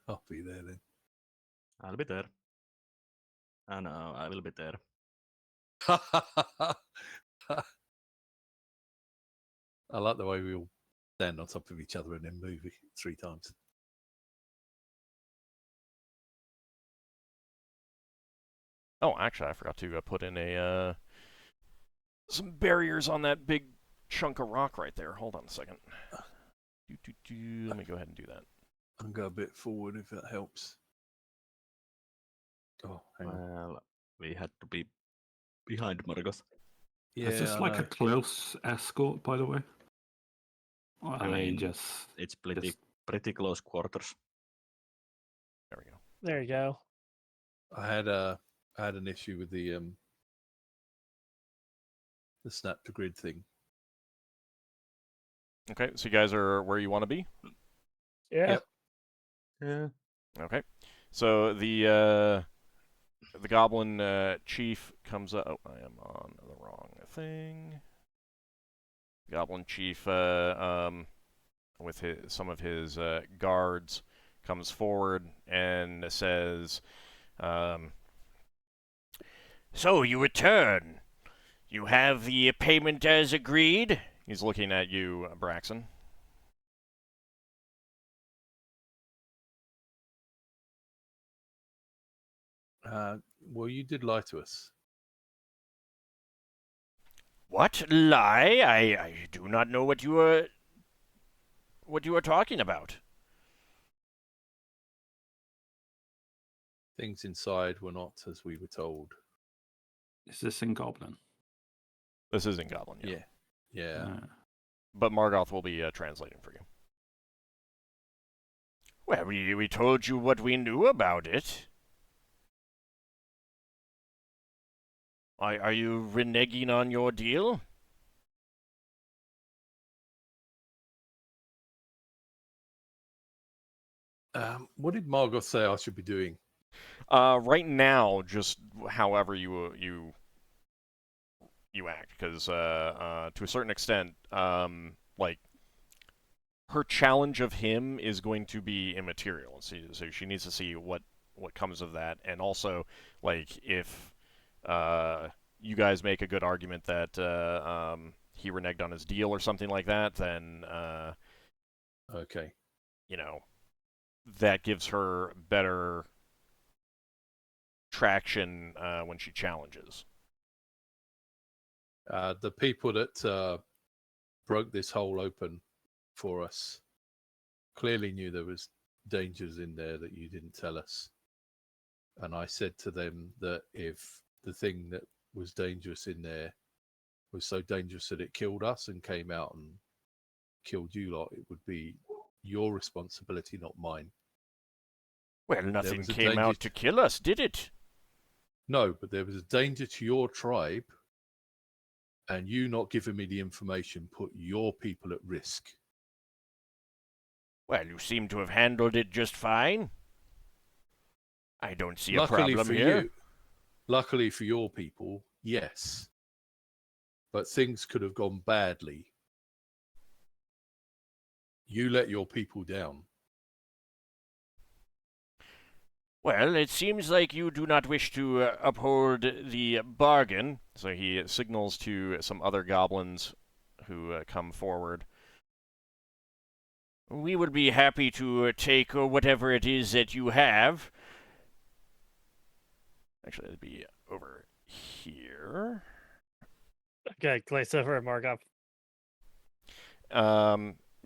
I'll be there then. I'll be there. I know, I will be there. I like the way we all stand on top of each other and then move it 3 times. Oh, actually, I forgot to put in a some barriers on that big chunk of rock right there. Hold on a second. Let me go ahead and do that. I'll go a bit forward if that helps. Oh, hang on. Well, we had to be behind Margoth. Yeah, Is this I like know. a close escort, by the way? Or I are they mean, just... It's just- pretty close quarters. There we go. There you go. I had an issue with the snap to grid thing. Okay, so you guys are where you want to be? Yeah. Yep. Yeah. Okay. So the goblin chief comes up. Oh, I am on the wrong thing. Goblin chief, with some of his guards, comes forward and says, "So you return. You have the payment as agreed." He's looking at you, Braxon. Well, you did lie to us. What? Lie? I do not know what you are talking about. Things inside were not as we were told. Is this in Goblin? This is in Goblin, yeah. Yeah. But Margoth will be translating for you. Well, we told you what we knew about it. Are you reneging on your deal? What did Margot say I should be doing? Right now, just however you act, because to a certain extent, like her challenge of him is going to be immaterial. So she needs to see what comes of that, and also like if you guys make a good argument that he reneged on his deal or something like that, then Okay. you know, that gives her better traction when she challenges. The people that broke this hole open for us clearly knew there was dangers in there that you didn't tell us. And I said to them that if the thing that was dangerous in there was so dangerous that it killed us and came out and killed you lot, it would be your responsibility, not mine. Well, nothing was a came danger out to kill us, did it? No, but there was a danger to your tribe, and you not giving me the information put your people at risk. Well, you seem to have handled it just fine. I don't see a Luckily problem for here. you, luckily for your people, yes. But things could have gone badly. You let your people down. Well, it seems like you do not wish to uphold the bargain. So he signals to some other goblins who come forward. We would be happy to take whatever it is that you have. Actually, it'd be over here. Okay, glaze over at Markov.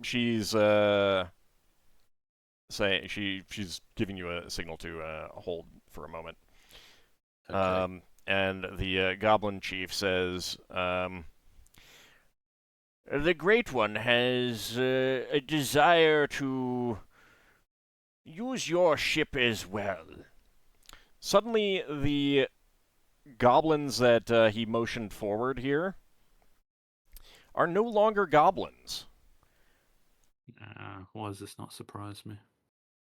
She's she's giving you a signal to hold for a moment. Okay. and the Goblin Chief says, "The Great One has a desire to use your ship as well." Suddenly, the goblins that he motioned forward here are no longer goblins. Why does this not surprise me?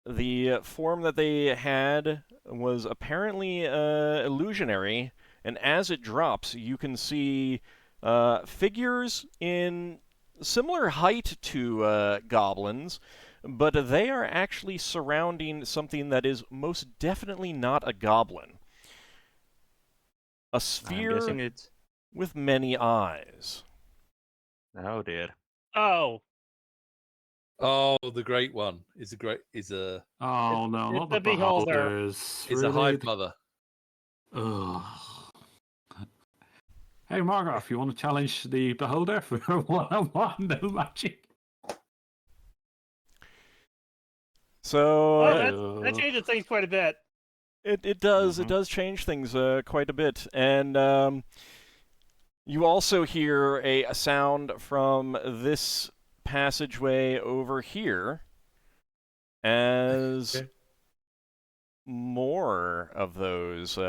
The form that they had was apparently illusionary, and as it drops, you can see figures in similar height to goblins, but they are actually surrounding something that is most definitely not a goblin. A I'm sphere guessing it's. with many eyes. Oh dear. Oh, Oh, the Great One is a Oh no, it's not the the Beholder. beholders. is a Really? Hive Mother. Ugh. Hey Margaret, you want to challenge the beholder for one-on-one no magic? So Oh, that changes things quite a bit. it does Mhm. it does change things quite a bit, and you also hear a sound from this passageway over here as Okay. more of those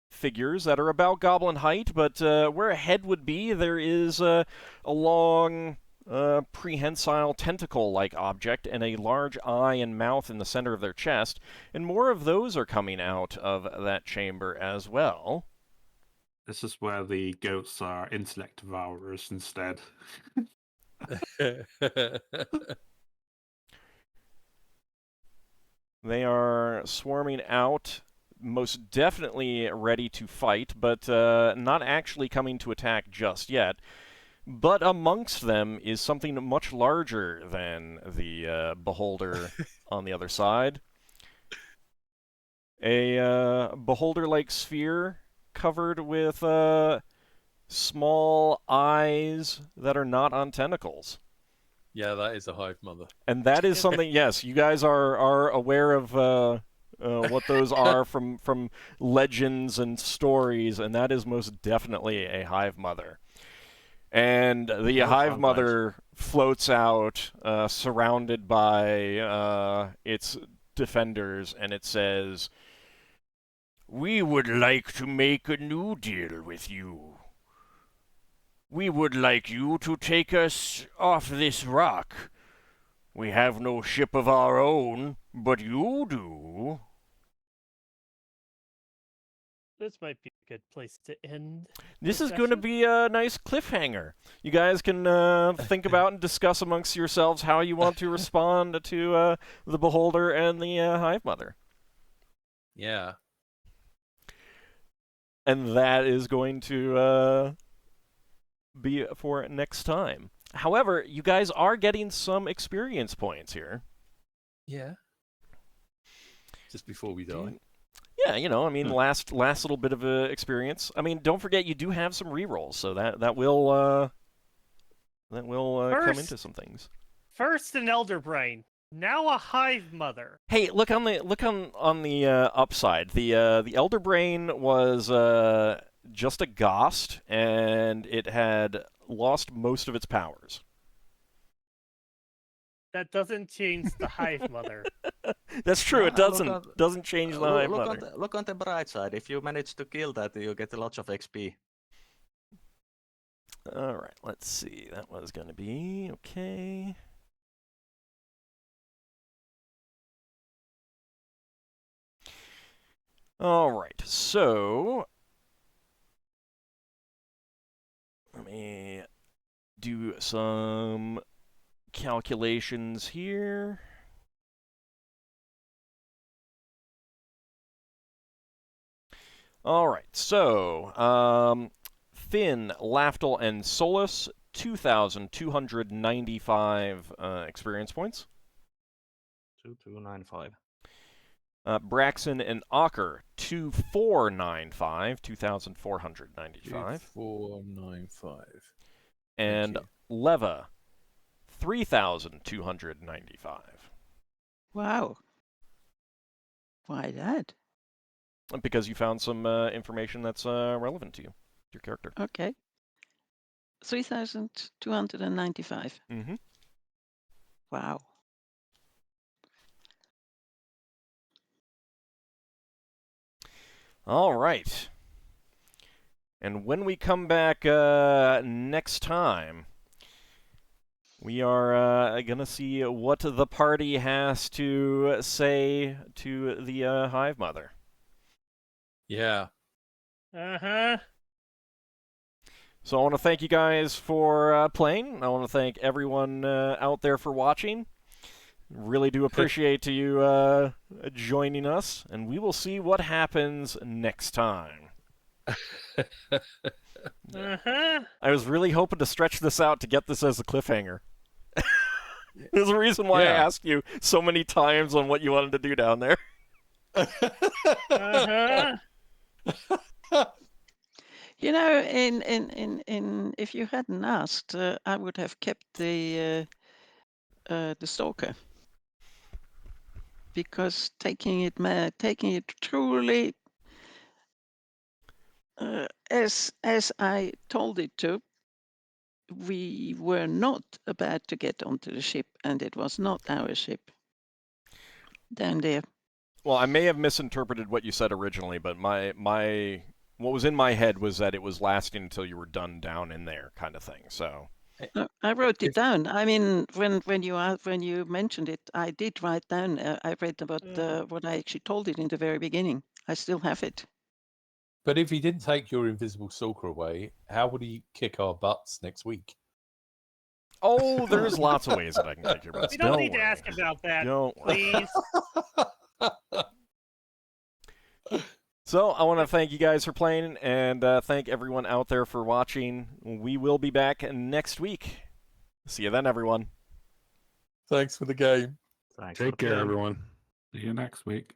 figures that are about goblin height, but where a head would be, there is a long prehensile tentacle-like object and a large eye and mouth in the center of their chest, and more of those are coming out of that chamber as well. This is where the goats are intellect devourers instead. They are swarming out, most definitely ready to fight, but not actually coming to attack just yet. But amongst them is something much larger than the beholder on the other side. A beholder-like sphere covered with small eyes that are not on tentacles. Yeah, that is a Hive Mother. And that is something, yes, you guys are aware of what those are from legends and stories, and that is most definitely a Hive Mother. And the No Hive fun Mother floats out, surrounded by its defenders, and it says, "We would like to make a new deal with you. We would like you to take us off this rock. We have no ship of our own, but you do." This might be a good place to end. This is Discussion? going to be a nice cliffhanger. You guys can think about and discuss amongst yourselves how you want to respond to the Beholder and the Hive Mother. Yeah. And that is going to be for next time. However, you guys are getting some experience points here. Yeah. Just before we die. Yeah, you know, I mean, last little bit of experience. I mean, don't forget you do have some rerolls, so that will come into some things. First an Elder Brain, now a Hive Mother. Hey, look on the upside. The Elder Brain was just a ghost, and it had lost most of its powers. That doesn't change the Hive Mother. That's true. It Look doesn't change the Hive Mother. Look on the bright side. If you manage to kill that, you get a lot of XP. All right, let's see. That was going to be okay. All right, so let me do some calculations here. All right, so Finn, Lafdul, and Solas, 2,295 experience points. 2295. Braxon and Ockar, 2,495, 2,495. 495. And Thank Leva, 3,295. Wow. Why that? because you found some information that's relevant to you, your character. Okay. 3,295. Mm-hmm. Wow. All right. And when we come back next time, we are going to see what the party has to say to the Hive Mother. Yeah. Uh-huh. So I want to thank you guys for playing. I want to thank everyone out there for watching. Really do appreciate you joining us, and we will see what happens next time. Uh-huh. I was really hoping to stretch this out to get this as a cliffhanger. There's a reason why I asked you so many times on what you wanted to do down there. Uh-huh. You know, in if you hadn't asked, I would have kept the stalker, because taking it truly as I told it to, we were not about to get onto the ship, and it was not our ship down there. Well, I may have misinterpreted what you said originally, but my what was in my head was that it was lasting until you were done down in there, kind of thing. So No, I wrote it down. I mean, when you mentioned it, I did write down. I read about what I actually told it in the very beginning. I still have it. But if he didn't take your invisible stalker away, how would he kick our butts next week? oh, there's lots of ways that I can kick your butts. We don't need worry. to ask about that, Don't worry. please. So I want to thank you guys for playing, and thank everyone out there for watching. We will be back next week. See you then, everyone. Thanks for the game. Thanks for Take care, playing. everyone. See you next week.